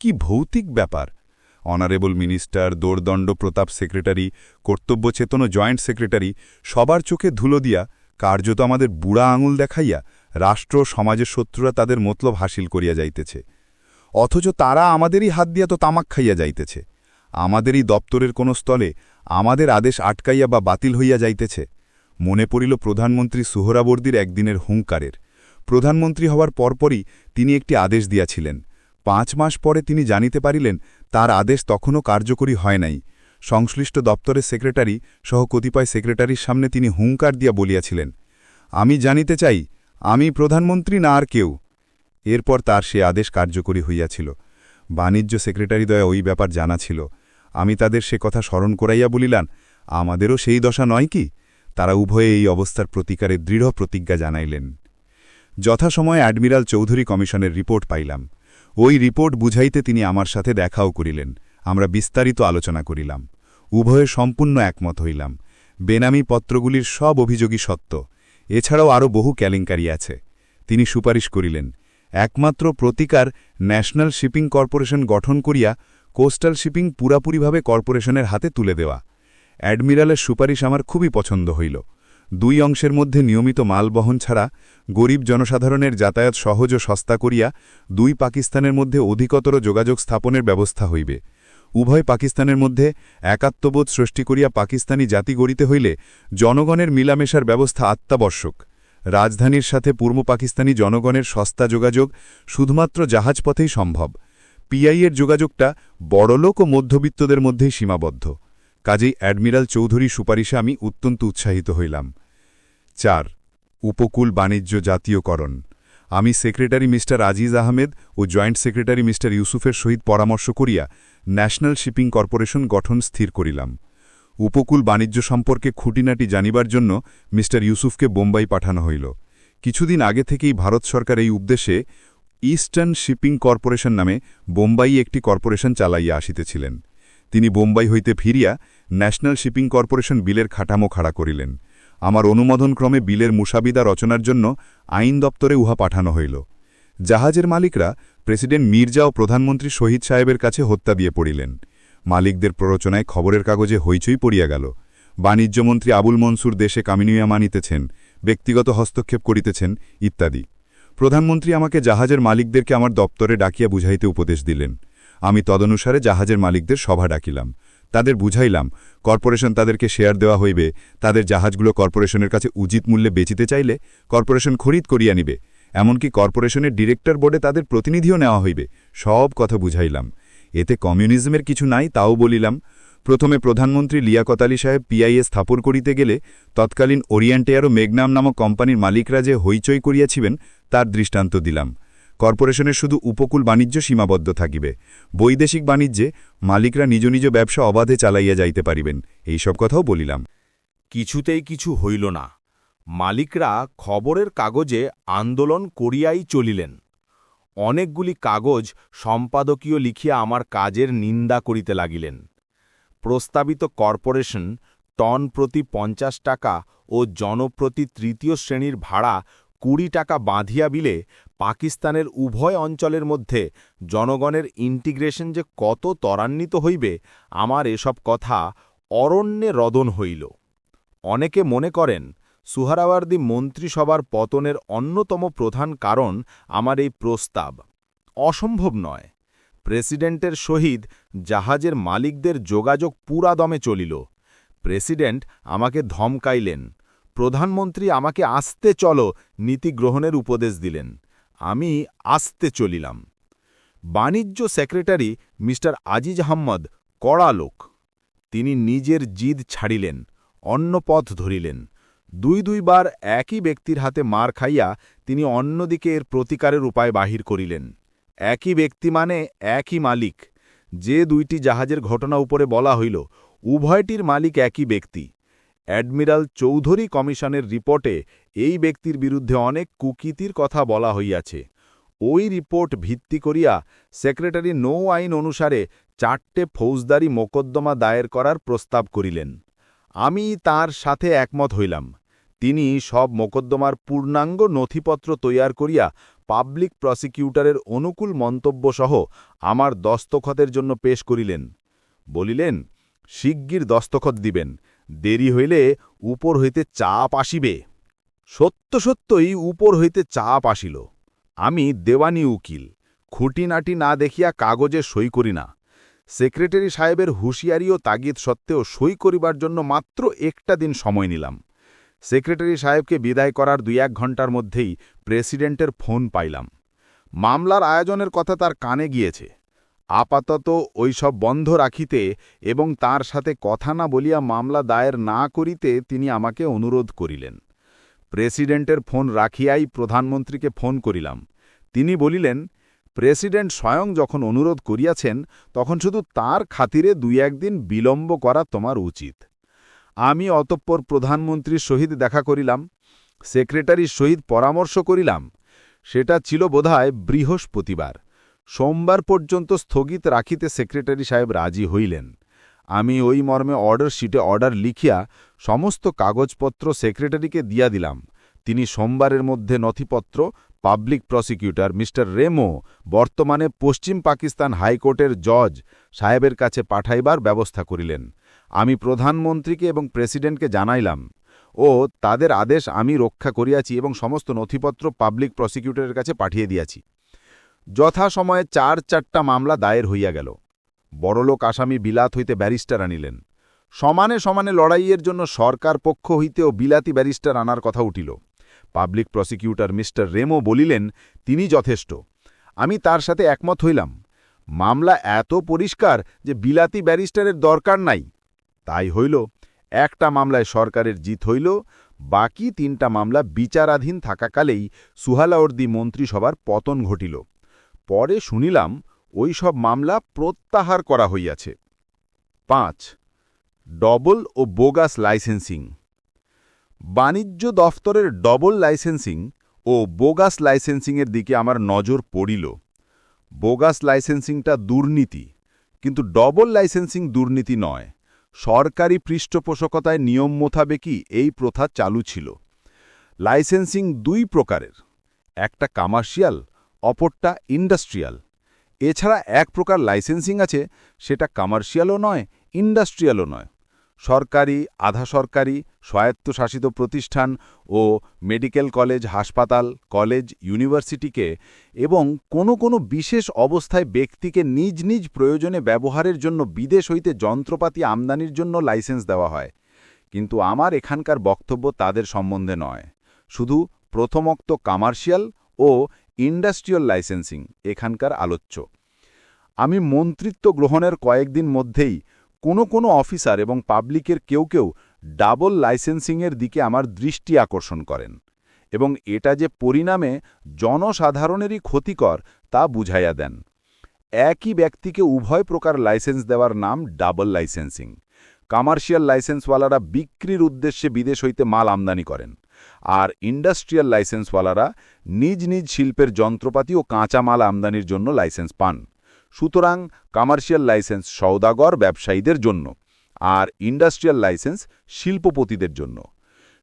কি ভৌতিক ব্যাপার! অনারেবল মিনিস্টার, দোর্দণ্ড প্রতাপ সেক্রেটারি, কর্তব্যচেতন জয়েন্ট সেক্রেটারি সবার চোখে ধুলো দিয়া কার্যত আমাদের বুড়া আঙুল দেখাইয়া রাষ্ট্র সমাজের শত্রুরা তাদের মতলব হাসিল করিয়া যাইতেছে, অথচ তারা আমাদেরই হাত দিয়া তো তামাক খাইয়া যাইতেছে। আমাদেরই দপ্তরের কোন স্থলে আমাদের আদেশ আটকাইয়া বা বাতিল হইয়া যাইতেছে। মনে পড়িল প্রধানমন্ত্রী সুহরাবর্দীর একদিনের হুঙ্কারের। প্রধানমন্ত্রী হওয়ার পরপরই তিনি একটি আদেশ দিয়াছিলেন। 5 মাস পরে তিনি জানিতে পারিলেন তার আদেশ তখনও কার্যকরী হয় নাই। সংশ্লিষ্ট দপ্তরের সেক্রেটারি সহ কতিপয় সেক্রেটারির সামনে তিনি হুঙ্কার দিয়া বলিয়াছিলেন, আমি জানিতে চাই আমি প্রধানমন্ত্রী না আর কেউ। এরপর তার সে আদেশ কার্যকরী হইয়াছিল। বাণিজ্য সেক্রেটারিদ্বয় ওই ব্যাপার জানা ছিল। আমি তাদের সে কথা স্মরণ করাইয়া বলিলাম, আমাদেরও সেই দশা নয় কি? তারা উভয়ে এই অবস্থার প্রতিকারে দৃঢ় প্রতিজ্ঞা জানাইলেন। যথাসময়ে অ্যাডমিরাল চৌধুরী কমিশনের রিপোর্ট পাইলাম। ওই রিপোর্ট বুঝাইতে তিনি আমার সাথে দেখাও করিলেন। আমরা বিস্তারিত আলোচনা করিলাম। উভয়ে সম্পূর্ণ একমত হইলাম। বেনামি পত্রগুলির সব অভিযোগই সত্য। এছাড়াও আরও বহু কেলেঙ্কারি আছে। তিনি সুপারিশ করিলেন, একমাত্র প্রতিকার ন্যাশনাল শিপিং কর্পোরেশন গঠন করিয়া কোস্টাল শিপিং পুরাপুরিভাবে কর্পোরেশনের হাতে তুলে দেওয়া। অ্যাডমিরালের সুপারিশ আমার খুবই পছন্দ হইল। 2 অংশের মধ্যে নিয়মিত মাল বহন ছাড়া গরিব জনসাধারণের যাতায়াত সহজ ও সস্তা করিয়া 2 পাকিস্তানের মধ্যে অধিকতর যোগাযোগ স্থাপনের ব্যবস্থা হইবে। উভয় পাকিস্তানের মধ্যে একাত্মবোধ সৃষ্টি করিয়া পাকিস্তানি জাতি গড়িতে হইলে জনগণের মিলামেশার ব্যবস্থা অত্যাবশ্যক। রাজধানীর সাথে পূর্ব পাকিস্তানি জনগণের সস্তা যোগাযোগ শুধুমাত্র জাহাজপথেই সম্ভব। পিআইয়ের যোগাযোগটা বড়লোক ও মধ্যবিত্তদের মধ্যেই সীমাবদ্ধ। কাজেই অ্যাডমিরাল চৌধুরী সুপারিশে আমি অত্যন্ত উৎসাহিত হইলাম। 4. উপকূল বাণিজ্য জাতীয়করণ। আমি সেক্রেটারি মিস্টার আজিজ আহমেদ ও জয়েন্ট সেক্রেটারি মিস্টার ইউসুফের সহিত পরামর্শ করিয়া ন্যাশনাল শিপিং কর্পোরেশন গঠন স্থির করিলাম। উপকূল বাণিজ্য সম্পর্কে খুঁটিনাটি জানিবার জন্য মিস্টার ইউসুফকে বোম্বাই পাঠানো হইল। কিছুদিন আগে থেকেই ভারত সরকার এই উদ্দেশ্যে ইস্টার্ন শিপিং কর্পোরেশন নামে বোম্বাই একটি কর্পোরেশন চালাইয়া আসিতেছিলেন। তিনি বোম্বাই হইতে ফিরিয়া ন্যাশনাল শিপিং কর্পোরেশন বিলের খাটামো খাড়া করিলেন। আমার অনুমোদনক্রমে বিলের মুসাবিদা রচনার জন্য আইন দপ্তরে উহা পাঠানো হইল। জাহাজের মালিকরা প্রেসিডেন্ট মির্জা ও প্রধানমন্ত্রী শহীদ সাহেবের কাছে হত্যা দিয়ে পড়িলেন। মালিকদের প্ররোচনায় খবরের কাগজে হইচই পড়িয়া গেল। বাণিজ্যমন্ত্রী আবুল মনসুর দেশে কামিনুয়া মানিতেছেন, ব্যক্তিগত হস্তক্ষেপ করিতেছেন ইত্যাদি। প্রধানমন্ত্রী আমাকে জাহাজের মালিকদেরকে আমার দপ্তরে ডাকিয়া বুঝাইতে উপদেশ দিলেন। আমি তদনুসারে জাহাজের মালিকদের সভা ডাকিলাম। তাদের বুঝাইলাম কর্পোরেশন তাদেরকে শেয়ার দেওয়া হইবে, তাদের জাহাজগুলো কর্পোরেশনের কাছে উচিত মূল্যে বেচিতে চাইলে কর্পোরেশন খরিদ করিয়া নিবে, এমনকি কর্পোরেশনের ডিরেক্টর বোর্ডে তাদের প্রতিনিধিও নেওয়া হইবে। সব কথা বুঝাইলাম। এতে কমিউনিজমের কিছু নাই তাও বলিলাম। প্রথমে প্রধানমন্ত্রী লিয়াকত আলী সাহেব পিআইএ স্থাপন করিতে গেলে তৎকালীন ওরিয়েন্টেয়ার ও মেঘনাম নামক কোম্পানির মালিকরা যে হইচই করিয়াছিলেন তার দৃষ্টান্ত দিলাম। কর্পোরেশনের শুধু উপকূল বাণিজ্য সীমাবদ্ধ থাকিবে, বৈদেশিক বাণিজ্যে মালিকরা নিজ নিজ ব্যবসা অবাধে চালাইয়া যাইতে পারিবেন, এইসব কথাও বলিলাম। কিছুতেই কিছু হইল না। মালিকরা খবরের কাগজে আন্দোলন করিয়াই চলিলেন। অনেকগুলি কাগজ সম্পাদকীয় লিখিয়া আমার কাজের নিন্দা করিতে লাগিলেন। প্রস্তাবিত কর্পোরেশন টন প্রতি 50 টাকা ও জনপ্রতি তৃতীয় শ্রেণীর ভাড়া 20 টাকা বাঁধিয়া বিলে পাকিস্তানের উভয় অঞ্চলের মধ্যে জনগণের ইন্টিগ্রেশন যে কত ত্বরান্বিত হইবে, আমার এসব কথা অরণ্যে রদন হইল। অনেকে মনে করেন সুহরাওয়ার্দী মন্ত্রিসভার পতনের অন্যতম প্রধান কারণ আমার এই প্রস্তাব। অসম্ভব নয়। প্রেসিডেন্টের সহিত জাহাজের মালিকদের যোগাযোগ পুরাদমে চলিল। প্রেসিডেন্ট আমাকে ধমকাইলেন, প্রধানমন্ত্রী আমাকে আস্তে চলো নীতি গ্রহণের উপদেশ দিলেন। আমি আস্তে চলিলাম। বাণিজ্য সেক্রেটারি মিস্টার আজিজ আহম্মদ কড়া লোক। তিনি নিজের জিদ ছাড়িলেন, অন্য পথ ধরিলেন। দুইবার একই ব্যক্তির হাতে মার খাইয়া তিনি অন্যদিকে এর প্রতিকারের উপায় বাহির করিলেন। একই ব্যক্তি মানে একই মালিক। যে দুইটি জাহাজের ঘটনা উপরে বলা হইল, উভয়টির মালিক একই ব্যক্তি। অ্যাডমিরাল চৌধুরী কমিশনের রিপোর্টে এই ব্যক্তির বিরুদ্ধে অনেক কুকীর্তির কথা বলা হইয়াছে। ওই রিপোর্ট ভিত্তি করিয়া সেক্রেটারি নৌ আইন অনুসারে 4টে ফৌজদারি মোকদ্দমা দায়ের করার প্রস্তাব করিলেন। আমি তার সাথে একমত হইলাম। তিনি সব মোকদ্দমার পূর্ণাঙ্গ নথিপত্র তৈয়ার করিয়া পাবলিক প্রসিকিউটরের অনুকূল মন্তব্যসহ আমার দস্তখতের জন্য পেশ করিলেন। বলিলেন, শিগগির দস্তখত দিবেন, দেরি হইলে উপর হইতে চাপ আসিবে। সত্যই উপর হইতে চাপ আসিল। আমি দেওয়ানি উকিল, খুঁটিনাটি না দেখিয়া কাগজে সই করি না। সেক্রেটারি সাহেবের হুঁশিয়ারি ও তাগিদ সত্ত্বেও সই করিবার জন্য মাত্র একটা দিন সময় নিলাম। সেক্রেটারি সাহেবকে বিদায় করার 2-1 ঘণ্টার মধ্যেই প্রেসিডেন্টের ফোন পাইলাম। মামলার আয়োজনের কথা তার কানে গিয়েছে। আপাতত ওইসব বন্ধ রাখিতে এবং তার সাথে কথা না বলিয়া মামলা দায়ের না করিতে তিনি আমাকে অনুরোধ করিলেন। প্রেসিডেন্টের ফোন রাখিয়াই প্রধানমন্ত্রীকে ফোন করিলাম। তিনি বলিলেন, প্রেসিডেন্ট স্বয়ং যখন অনুরোধ করিয়াছেন তখন শুধু তার খাতিরে 2-1 দিন বিলম্ব করা তোমার উচিত। আমি অতঃপর প্রধানমন্ত্রীর সহিত দেখা করিলাম, সেক্রেটারির সহিত পরামর্শ করিলাম। সেটা ছিল বোধহয় বৃহস্পতিবার। সোমবার পর্যন্ত স্থগিত রাখিতে সেক্রেটারি সাহেব রাজি হইলেন। আমি ওই মর্মে অর্ডার শিটে অর্ডার লিখিয়া সমস্ত কাগজপত্র সেক্রেটারিকে দিয়া দিলাম। তিনি সোমবারের মধ্যে নথিপত্র পাবলিক প্রসিকিউটর মিস্টার রেমো, বর্তমানে পশ্চিম পাকিস্তান হাইকোর্টের জজ সাহেবের কাছে পাঠাইবার ব্যবস্থা করিলেন। আমি প্রধানমন্ত্রীকে এবং প্রেসিডেন্টকে জানাইলাম ও তাদের আদেশ আমি রক্ষা করিয়াছি এবং সমস্ত নথিপত্র পাবলিক প্রসিকিউটরের কাছে পাঠিয়ে দিয়াছি। যথাসময়ে 4-4টা মামলা দায়ের হইয়া গেল। বড়লোক আসামি বিলাত হইতে ব্যারিস্টার আনিলেন। সমানে সমানে লড়াইয়ের জন্য সরকার পক্ষ হইতেও বিলাতি ব্যারিস্টার আনার কথা উঠিল। পাবলিক প্রসিকিউটর মিস্টার রেমো বলিলেন তিনি যথেষ্ট। আমি তার সাথে একমত হইলাম। মামলা এত পরিষ্কার যে বিলাতি ব্যারিস্টারের দরকার নাই। তাই হইল, একটা মামলায় সরকারের জিত হইল, বাকি 3টা মামলা বিচারাধীন থাকাকালেই সুহরাওয়ার্দী মন্ত্রিসভার পতন ঘটিল। পরে শুনিলাম ওই সব মামলা প্রত্যাহার করা হইয়াছে। 5. ডবল ও বোগাস লাইসেন্সিং। বাণিজ্য দফতরের ডবল লাইসেন্সিং ও বোগাস লাইসেন্সিংয়ের দিকে আমার নজর পড়িল। বোগাস লাইসেন্সিংটা দুর্নীতি, কিন্তু ডবল লাইসেন্সিং দুর্নীতি নয়। সরকারি পৃষ্ঠপোষকতায় নিয়ম মোতাবেকই এই প্রথা চালু ছিল। লাইসেন্সিং 2 প্রকারের, একটা কমার্শিয়াল, অপরটা ইন্ডাস্ট্রিয়াল। এছাড়া এক প্রকার লাইসেন্সিং আছে, সেটা কমার্শিয়ালও নয়, ইন্ডাস্ট্রিয়ালও নয়। সরকারি, আধা সরকারি, স্বায়ত্তশাসিত প্রতিষ্ঠান ও মেডিকেল কলেজ, হাসপাতাল, কলেজ, ইউনিভার্সিটিকে এবং কোনো বিশেষ অবস্থায় ব্যক্তিকে নিজ নিজ প্রয়োজনে ব্যবহারের জন্য বিদেশ হইতে যন্ত্রপাতি আমদানির জন্য লাইসেন্স দেওয়া হয়। কিন্তু আমার এখানকার বক্তব্য তাদের সম্বন্ধে নয়। শুধু প্রথমোক্ত কমার্শিয়াল ও ইন্ডাস্ট্রিয়াল লাইসেন্সিং এখানকার আলোচ্য। আমি মন্ত্রিত্ব গ্রহণের কয়েকদিন মধ্যেই কোনো অফিসার এবং পাবলিকের কেউ ডাবল লাইসেন্সিংয়ের দিকে আমার দৃষ্টি আকর্ষণ করেন এবং এটা যে পরিণামে জনসাধারণেরই ক্ষতিকর তা বুঝাইয়া দেন। একই ব্যক্তিকে উভয় প্রকার লাইসেন্স দেওয়ার নাম ডাবল লাইসেন্সিং। কমার্শিয়াল লাইসেন্সওয়ালারা বিক্রির উদ্দেশ্যে বিদেশ হইতে মাল আমদানি করেন, আর ইন্ডাস্ট্রিয়াল লাইসেন্সওয়ালারা নিজ নিজ শিল্পের যন্ত্রপাতি ও কাঁচা মাল আমদানির জন্য লাইসেন্স পান। সুতরাং কমার্শিয়াল লাইসেন্স সওদাগর ব্যবসায়ীদের জন্য, আর ইন্ডাস্ট্রিয়াল লাইসেন্স শিল্পপতিদের জন্য।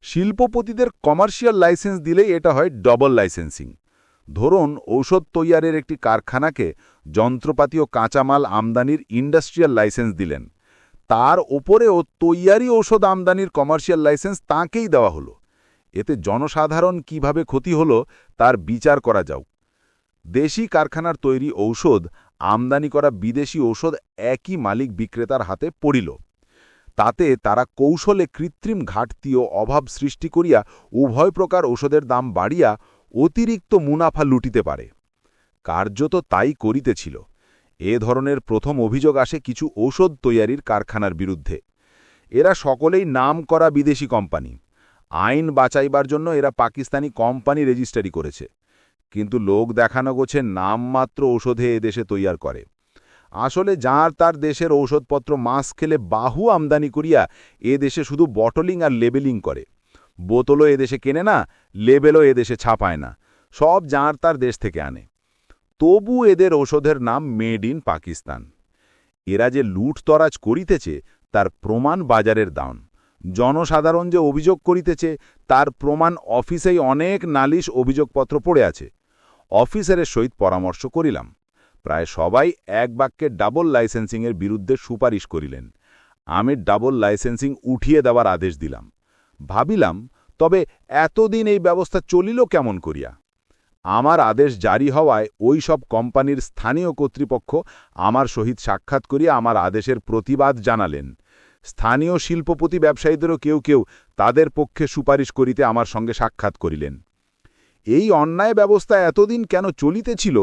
শিল্পপতিদের কমার্শিয়াল লাইসেন্স দিলেই এটা হয় ডবল লাইসেন্সিং। ধরুন ঔষধ তৈয়ারের একটি কারখানাকে যন্ত্রপাতি ও কাঁচামাল আমদানির ইন্ডাস্ট্রিয়াল লাইসেন্স দিলেন। তার ওপরেও তৈয়ারি ঔষধ আমদানির কমার্শিয়াল লাইসেন্স তাঁকেই দেওয়া হলো। এতে জনসাধারণ কিভাবে ক্ষতি হলো তার বিচার করা যাও। দেশি কারখানার তৈরি ঔষধ আমদানি করা বিদেশি ঔষধ একই মালিক বিক্রেতার হাতে পড়িল। তাতে তারা কৌশলে কৃত্রিম ঘাটতি ও অভাব সৃষ্টি করিয়া উভয় প্রকার ঔষধের দাম বাড়িয়া অতিরিক্ত মুনাফা লুটিতে পারে। কার্যত তাই করিতেছিল। এ ধরনের প্রথম অভিযোগ আসে কিছু ঔষধ তৈয়ারির কারখানার বিরুদ্ধে। এরা সকলেই নাম করা বিদেশি কোম্পানি। আইন বাঁচাইবার জন্য এরা পাকিস্তানি কোম্পানি রেজিস্ট্রারি করেছে, কিন্তু লোক দেখানো গোছে নামমাত্র ঔষধে এদেশে তৈয়ার করে। আসলে যার তার দেশের ঔষধপত্র মাস খেলে বাহু আমদানি করিয়া এ দেশে শুধু বটলিং আর লেবেলিং করে। বোতলও এদেশে কেনে না, লেবেলও এদেশে ছাপায় না, সব যার তার দেশ থেকে আনে। তবু এদের ঔষধের নাম মেড ইন পাকিস্তান। এরা যে লুটতরাজ করিতেছে তার প্রমাণ বাজারের দাম। জনসাধারণ যে অভিযোগ করিতেছে তার প্রমাণ অফিসেই অনেক নালিশ অভিযোগপত্র পড়ে আছে। অফিসারের সহিত পরামর্শ করিলাম। প্রায় সবাই এক বাক্যে ডাবল লাইসেন্সিংয়ের বিরুদ্ধে সুপারিশ করিলেন। আমি ডাবল লাইসেন্সিং উঠিয়ে দেওয়ার আদেশ দিলাম। ভাবিলাম, তবে এতদিন এই ব্যবস্থা চলিল কেমন করিয়া? আমার আদেশ জারি হওয়ায় ওই সব কোম্পানির স্থানীয় কর্তৃপক্ষ আমার সহিত সাক্ষাৎ করিয়া আমার আদেশের প্রতিবাদ জানালেন। স্থানীয় শিল্পপতি ব্যবসায়ীদেরও কেউ কেউ তাদের পক্ষে সুপারিশ করিতে আমার সঙ্গে সাক্ষাৎ করিলেন। এই অন্যায় ব্যবস্থা এতদিন কেন চলিতেছিল,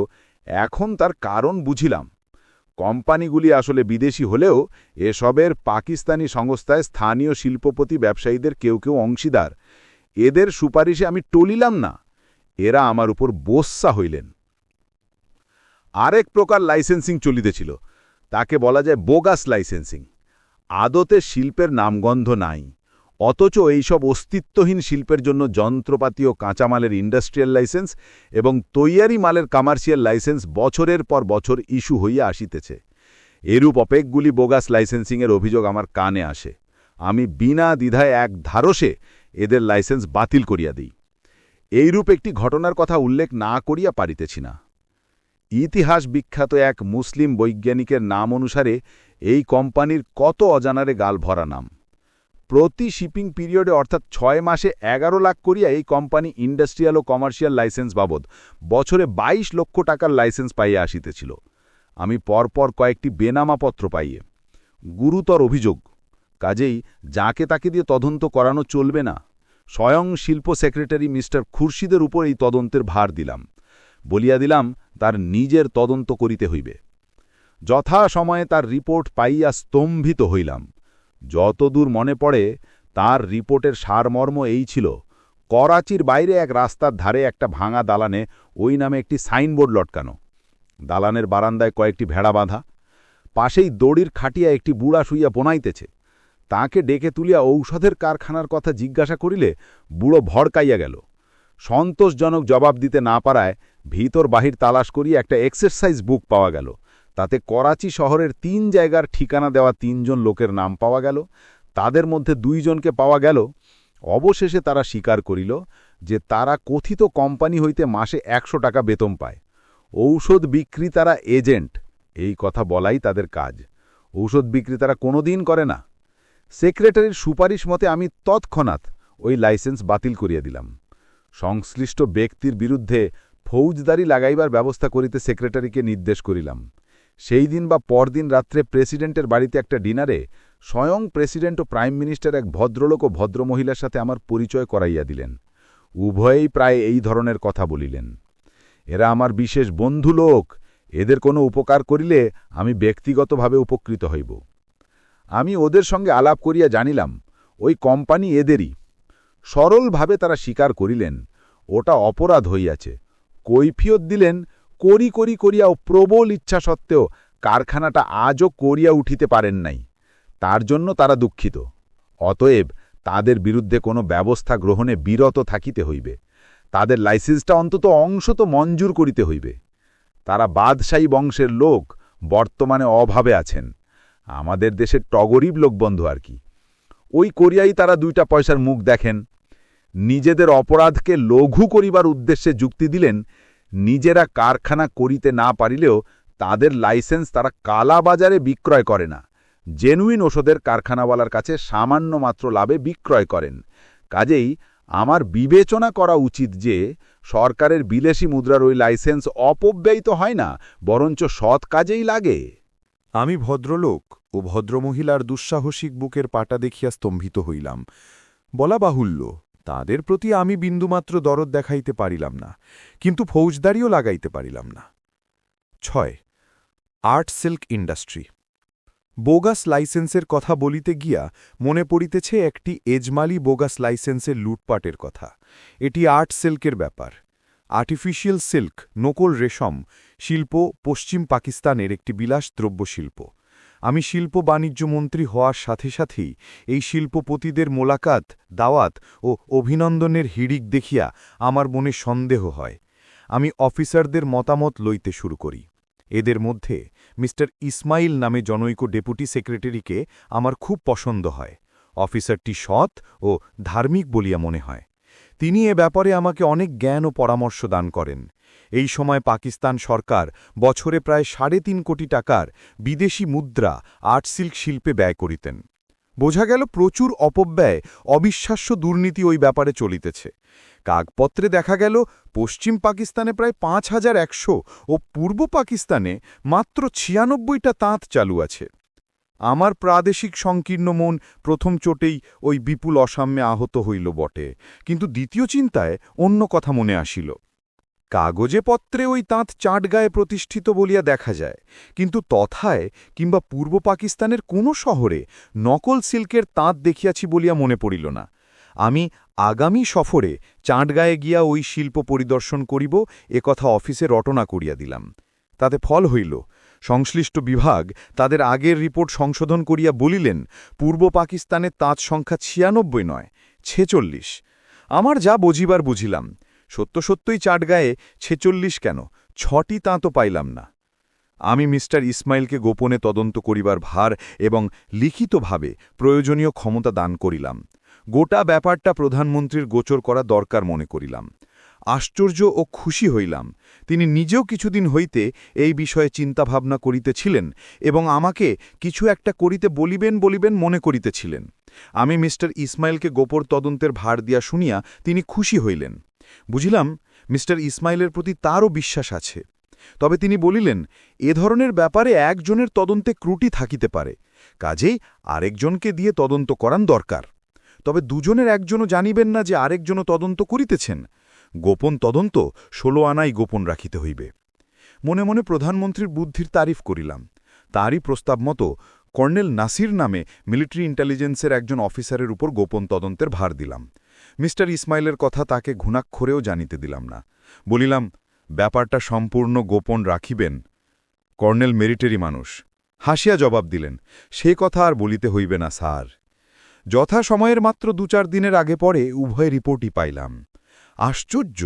এখন তার কারণ বুঝিলাম। কোম্পানিগুলি আসলে বিদেশি হলেও এসবের পাকিস্তানি সংস্থায় স্থানীয় শিল্পপতি ব্যবসায়ীদের কেউ কেউ অংশীদার। এদের সুপারিশে আমি টলিলাম না। এরা আমার উপর বোস্সা হইলেন। আরেক প্রকার লাইসেন্সিং চলিতেছিল, তাকে বলা যায় বোগাস লাইসেন্সিং। আদতে শিল্পের নামগন্ধ নাই, অথচ এইসব অস্তিত্বহীন শিল্পের জন্য যন্ত্রপাতি ও কাঁচামালের ইন্ডাস্ট্রিয়াল লাইসেন্স এবং তৈয়ারি মালের কমার্শিয়াল লাইসেন্স বছরের পর বছর ইস্যু হইয়া আসিতেছে। এরূপ অপেকগুলি বোগাস লাইসেন্সিংয়ের অভিযোগ আমার কানে আসে। আমি বিনা দ্বিধায় এক ধারসে এদের লাইসেন্স বাতিল করিয়া দিই। এইরূপ একটি ঘটনার কথা উল্লেখ না করিয়া পারিতেছি না। ইতিহাস বিখ্যাত এক মুসলিম বৈজ্ঞানিকের নাম অনুসারে এই কোম্পানির কত অজানারে গাল ভরা নাম। প্রতি শিপিং পিরিয়ডে অর্থাৎ 6 মাসে 11 লাখ করিয়া এই কোম্পানি ইন্ডাস্ট্রিয়াল ও কমার্শিয়াল লাইসেন্স বাবদ বছরে 22 লক্ষ টাকার লাইসেন্স পাইয়া আসিতেছিল। আমি পরপর কয়েকটি বেনামাপত্র পাইয়ে। গুরুতর অভিযোগ, কাজেই যাকে তাকে দিয়ে তদন্ত করানো চলবে না। স্বয়ং শিল্প সেক্রেটারি মিস্টার খুরশিদের উপর এই তদন্তের ভার দিলাম। বলিয়া দিলাম তার নিজের তদন্ত করিতে হইবে। যথা সময়ে তার রিপোর্ট পাইয়া স্তম্ভিত হইলাম। যতদূর মনে পড়ে তার রিপোর্টের সারমর্ম এই ছিল, করাচির বাইরে এক রাস্তার ধারে একটা ভাঙা দালানে ওই নামে একটি সাইনবোর্ড লটকানো। দালানের বারান্দায় কয়েকটি ভেড়া বাঁধা। পাশেই দড়ির খাটিয়া একটি বুড়া শুইয়া বোনাইতেছে। তাকে ডেকে তুলিয়া ঔষধের কারখানার কথা জিজ্ঞাসা করিলে বুড়ো ভড়কাইয়া গেল। সন্তোষজনক জবাব দিতে না পারায় ভিতর বাহির তালাশ করিয়া একটা এক্সারসাইজ বুক পাওয়া গেল। তাতে করাচি শহরের 3 জায়গার ঠিকানা দেওয়া 3 জন লোকের নাম পাওয়া গেল। তাদের মধ্যে 2 জনকে পাওয়া গেল। অবশেষে তারা স্বীকার করিল যে তারা কথিত কোম্পানি হইতে মাসে 100 টাকা বেতন পায়। ঔষধ বিক্রেতারা এজেন্ট, এই কথা বলাই তাদের কাজ। ঔষধ বিক্রেতারা কোনোদিন করে না। সেক্রেটারির সুপারিশ মতে আমি তৎক্ষণাৎ ওই লাইসেন্স বাতিল করিয়া দিলাম। সংশ্লিষ্ট ব্যক্তির বিরুদ্ধে ফৌজদারি লাগাইবার ব্যবস্থা করিতে সেক্রেটারিকে নির্দেশ করিলাম। সেই দিন বা পরদিন রাত্রে প্রেসিডেন্টের বাড়িতে একটা ডিনারে স্বয়ং প্রেসিডেন্ট ও প্রাইম মিনিস্টার এক ভদ্রলোক ও ভদ্রমহিলার সাথে আমার পরিচয় করাইয়া দিলেন। উভয়েই প্রায় এই ধরনের কথা বলিলেন। এরা আমার বিশেষ বন্ধু লোক, এদের কোনো উপকার করিলে আমি ব্যক্তিগতভাবে উপকৃত হইব। আমি ওদের সঙ্গে আলাপ করিয়া জানিলাম ওই কোম্পানি এদেরই। সরলভাবে তারা স্বীকার করিলেন ওটা অপরাধ হইয়াছে। কৈফিয়ত দিলেন করি করি করিয়া ও প্রবল ইচ্ছা সত্ত্বেও কারখানাটা আজও করিয়া উঠিতে পারেন নাই। তার জন্য তারা দুঃখিত। অতএব তাদের বিরুদ্ধে কোনো ব্যবস্থা গ্রহণে বিরত থাকিতে হইবে। তাদের লাইসেন্সটা অন্তত অংশত মঞ্জুর করিতে হইবে। তারা বাদশাহী বংশের লোক, বর্তমানে অভাবে আছেন। আমাদের দেশের টগরিব লোক বন্ধু আর কি। ওই করিয়াই তারা 2টা পয়সার মুখ দেখেন। নিজেদের অপরাধকে লঘু করিবার উদ্দেশ্যে যুক্তি দিলেন, নিজেরা কারখানা করিতে না পারিলেও তাদের লাইসেন্স তারা কালা বাজারে বিক্রয় করে না। জেনুইন ওষুধের কারখানাওয়ালার কাছে সামান্য মাত্র লাভে বিক্রয় করেন। কাজেই আমার বিবেচনা করা উচিত যে সরকারের বিদেশি মুদ্রার ওই লাইসেন্স অপব্যয়িত হয় না, বরঞ্চ সৎ কাজেই লাগে। আমি ভদ্রলোক ও ভদ্রমহিলার দুঃসাহসিক বুকের পাটা দেখিয়া স্তম্ভিত হইলাম। বলা বাহুল্য, তাদের প্রতি আমি বিন্দুমাত্র দরদ দেখাইতে পারিলাম না, কিন্তু ফৌজদারিও লাগাইতে পারিলাম না। 6. Art silk industry. বোগাস লাইসেন্সের কথা বলিতে গিয়া মনে পড়িতেছে একটি এজমালি বোগাস লাইসেন্সের লুটপাটের কথা। এটি আর্ট সিল্কের ব্যাপার। আর্টিফিশিয়াল সিল্ক, নকল রেশম শিল্প পশ্চিম পাকিস্তানের একটি বিলাসদ্রব্য শিল্প। আমি শিল্প বাণিজ্য মন্ত্রী হওয়ার সাথে সাথেই এই শিল্পপতিদের মোলাকাত, দাওয়াত ও অভিনন্দনের হিড়িক দেখিয়া আমার মনে সন্দেহ হয়। আমি অফিসারদের মতামত লইতে শুরু করি। এদের মধ্যে মিস্টার ইসমাইল নামে জনৈক ডেপুটি সেক্রেটারিকে আমার খুব পছন্দ হয়। অফিসারটি সৎ ও ধার্মিক বলিয়া মনে হয়। তিনি এ ব্যাপারে আমাকে অনেক জ্ঞান ও পরামর্শ দান করেন। এই সময় পাকিস্তান সরকার বছরে প্রায় 3.5 কোটি টাকার বিদেশি মুদ্রা আর্ট সিল্ক শিল্পে ব্যয় করিতেন। বোঝা গেল প্রচুর অপব্যয়, অবিশ্বাস্য দুর্নীতি ওই ব্যাপারে চলিতেছে। কাগপত্রে দেখা গেল পশ্চিম পাকিস্তানে প্রায় 5100 ও পূর্ব পাকিস্তানে মাত্র 96টা তাঁত চালু আছে। আমার প্রাদেশিক সংকীর্ণ মন প্রথম চোটেই ওই বিপুল অসাম্যে আহত হইল বটে, কিন্তু দ্বিতীয় চিন্তায় অন্য কথা মনে আসিল। কাগজে পত্রে ওই তাঁত চাটগাঁয়ে প্রতিষ্ঠিত বলিয়া দেখা যায়, কিন্তু তথায় কিংবা পূর্ব পাকিস্তানের কোনো শহরে নকল সিল্কের তাঁত দেখিয়াছি বলিয়া মনে পড়িল না। আমি আগামী সফরে চাটগাঁয়ে গিয়া ওই শিল্প পরিদর্শন করিব, একথা অফিসে রটনা করিয়া দিলাম। তাতে ফল হইল। সংশ্লিষ্ট বিভাগ তাদের আগের রিপোর্ট সংশোধন করিয়া বলিলেন, পূর্ব পাকিস্তানের তাঁত সংখ্যা 96 নয়, 46। আমার যা বুঝিবার বুঝিলাম। সত্যই চাটগাঁয়ে 46 কেন, 6টি তাঁতও পাইলাম না। আমি মিস্টার ইসমাইলকে গোপনে তদন্ত করিবার ভার এবং লিখিতভাবে প্রয়োজনীয় ক্ষমতা দান করিলাম। গোটা ব্যাপারটা প্রধানমন্ত্রীর গোচর করা দরকার মনে করিলাম। আশ্চর্য ও খুশি হইলাম, তিনি নিজেও কিছুদিন হইতে এই বিষয়ে চিন্তাভাবনা করিতেছিলেন এবং আমাকে কিছু একটা করিতে বলিবেন মনে করিতেছিলেন। আমি মিস্টার ইসমাইলকে গোপন তদন্তের ভার দিয়া শুনিয়া তিনি খুশি হইলেন। বুঝিলাম মিস্টার ইসমাইলের প্রতি তারও বিশ্বাস আছে। তবে তিনি বলিলেন, এ ধরনের ব্যাপারে একজনের তদন্তে ত্রুটি থাকিতে পারে, কাজেই আরেকজনকে দিয়ে তদন্ত করান দরকার। তবে দুজনের একজনও জানিবেন না যে আরেকজনও তদন্ত করিতেছেন। গোপন তদন্ত 16 আনাই গোপন রাখিতে হইবে। মনে মনে প্রধানমন্ত্রীর বুদ্ধির তারিফ করিলাম। তারই প্রস্তাব মতো কর্নেল নাসির নামে মিলিটারি ইন্টেলিজেন্সের একজন অফিসারের উপর গোপন তদন্তের ভার দিলাম। মিস্টার ইসমাইলের কথা তাকে ঘুণাক্ষরেও জানিতে দিলাম না। বলিলাম, ব্যাপারটা সম্পূর্ণ গোপন রাখিবেন। কর্নেল মিলিটারি মানুষ হাসিয়া জবাব দিলেন, সে কথা আর বলিতে হইবে না স্যার। যথা সময়ের মাত্র 2-4 দিনের আগে পরে উভয় রিপোর্টই পাইলাম। আশ্চর্য,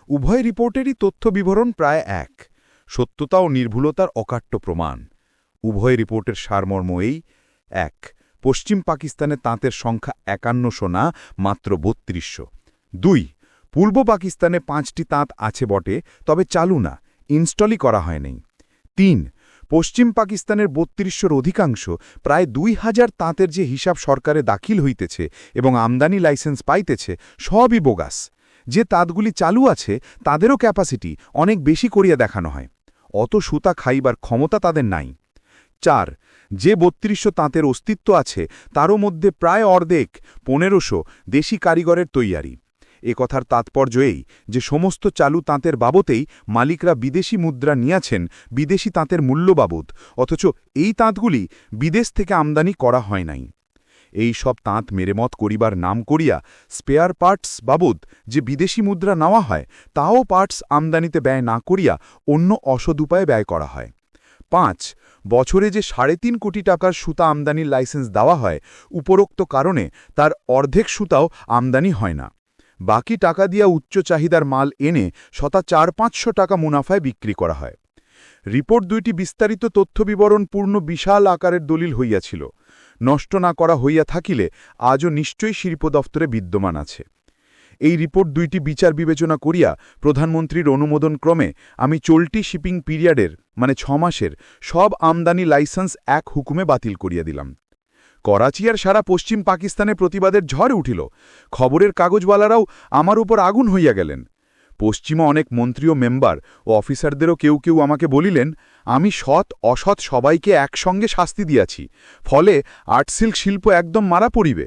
উভয় রিপোর্টেরই তথ্য বিবরণ প্রায় এক, সত্যতা ও নির্ভুলতার অকাট্য প্রমাণ। উভয় রিপোর্টের সারমর্ম এই: 1. পশ্চিম পাকিস্তানে তাঁতের সংখ্যা 5100 না, মাত্র 3200। 2. পূর্ব পাকিস্তানে 5টি তাঁত আছে বটে, তবে চালু না, ইনস্টলই করা হয়নি। 3. পশ্চিম পাকিস্তানের 3200-র অধিকাংশ, প্রায় 2000 তাঁতের যে হিসাব সরকারে দাখিল হইতেছে এবং আমদানি লাইসেন্স পাইতেছে, সবই বোগাস। যে তাঁতগুলি চালু আছে তাদেরও ক্যাপাসিটি অনেক বেশি করিয়া দেখানো হয়। অত সুতা খাইবার ক্ষমতা তাদের নাই। 4. যে 3200 তাঁতের অস্তিত্ব আছে তারও মধ্যে প্রায় অর্ধেক 1500 দেশি কারিগরের তৈয়ারি। এ কথার তাৎপর্য এই যে সমস্ত চালু তাঁতের বাবতেই মালিকরা বিদেশি মুদ্রা নিয়েছেন বিদেশি তাঁতের মূল্য বাবদ, অথচ এই তাঁতগুলি বিদেশ থেকে আমদানি করা হয় নাই। এই সব তাঁত মেরামত করিবার নাম করিয়া স্পেয়ার পার্টস বাবদ যে বিদেশি মুদ্রা নেওয়া হয়, তাও পার্টস আমদানিতে ব্যয় না করিয়া অন্য অসৎ উপায়ে ব্যয় করা হয়। 5. বছরে যে 3.5 কোটি টাকার সুতা আমদানির লাইসেন্স দেওয়া হয়, উপরোক্ত কারণে তার অর্ধেক সুতাও আমদানি হয় না। বাকি টাকা দিয়া উচ্চ চাহিদার মাল এনে 400-500 টাকা মুনাফায় বিক্রি করা হয়। রিপোর্ট 2টি বিস্তারিত তথ্য বিবরণ পূর্ণ বিশাল আকারের দলিল হইয়াছিল। নষ্ট না করা হইয়া থাকিলে আজও নিশ্চয়ই শিল্প দফতরে বিদ্যমান আছে। এই রিপোর্ট দুইটি বিচার বিবেচনা করিয়া প্রধানমন্ত্রীর অনুমোদন ক্রমে আমি চলতি শিপিং পিরিয়ডের 6 মাসের সব আমদানি লাইসেন্স এক হুকুমে বাতিল করিয়া দিলাম। করাচি আর সারা পশ্চিম পাকিস্তানে প্রতিবাদের ঝড় উঠিল। খবরের কাগজওয়ালারাও আমার উপর আগুন হইয়া গেলেন। পশ্চিমা অনেক মন্ত্রী ও মেম্বার ও অফিসারদেরও কেউ কেউ আমাকে বলিলেন, আমি সৎ অসৎ সবাইকে একসঙ্গে শাস্তি দিয়াছি, ফলে আর্ট সিল্ক শিল্প একদম মারা পড়িবে।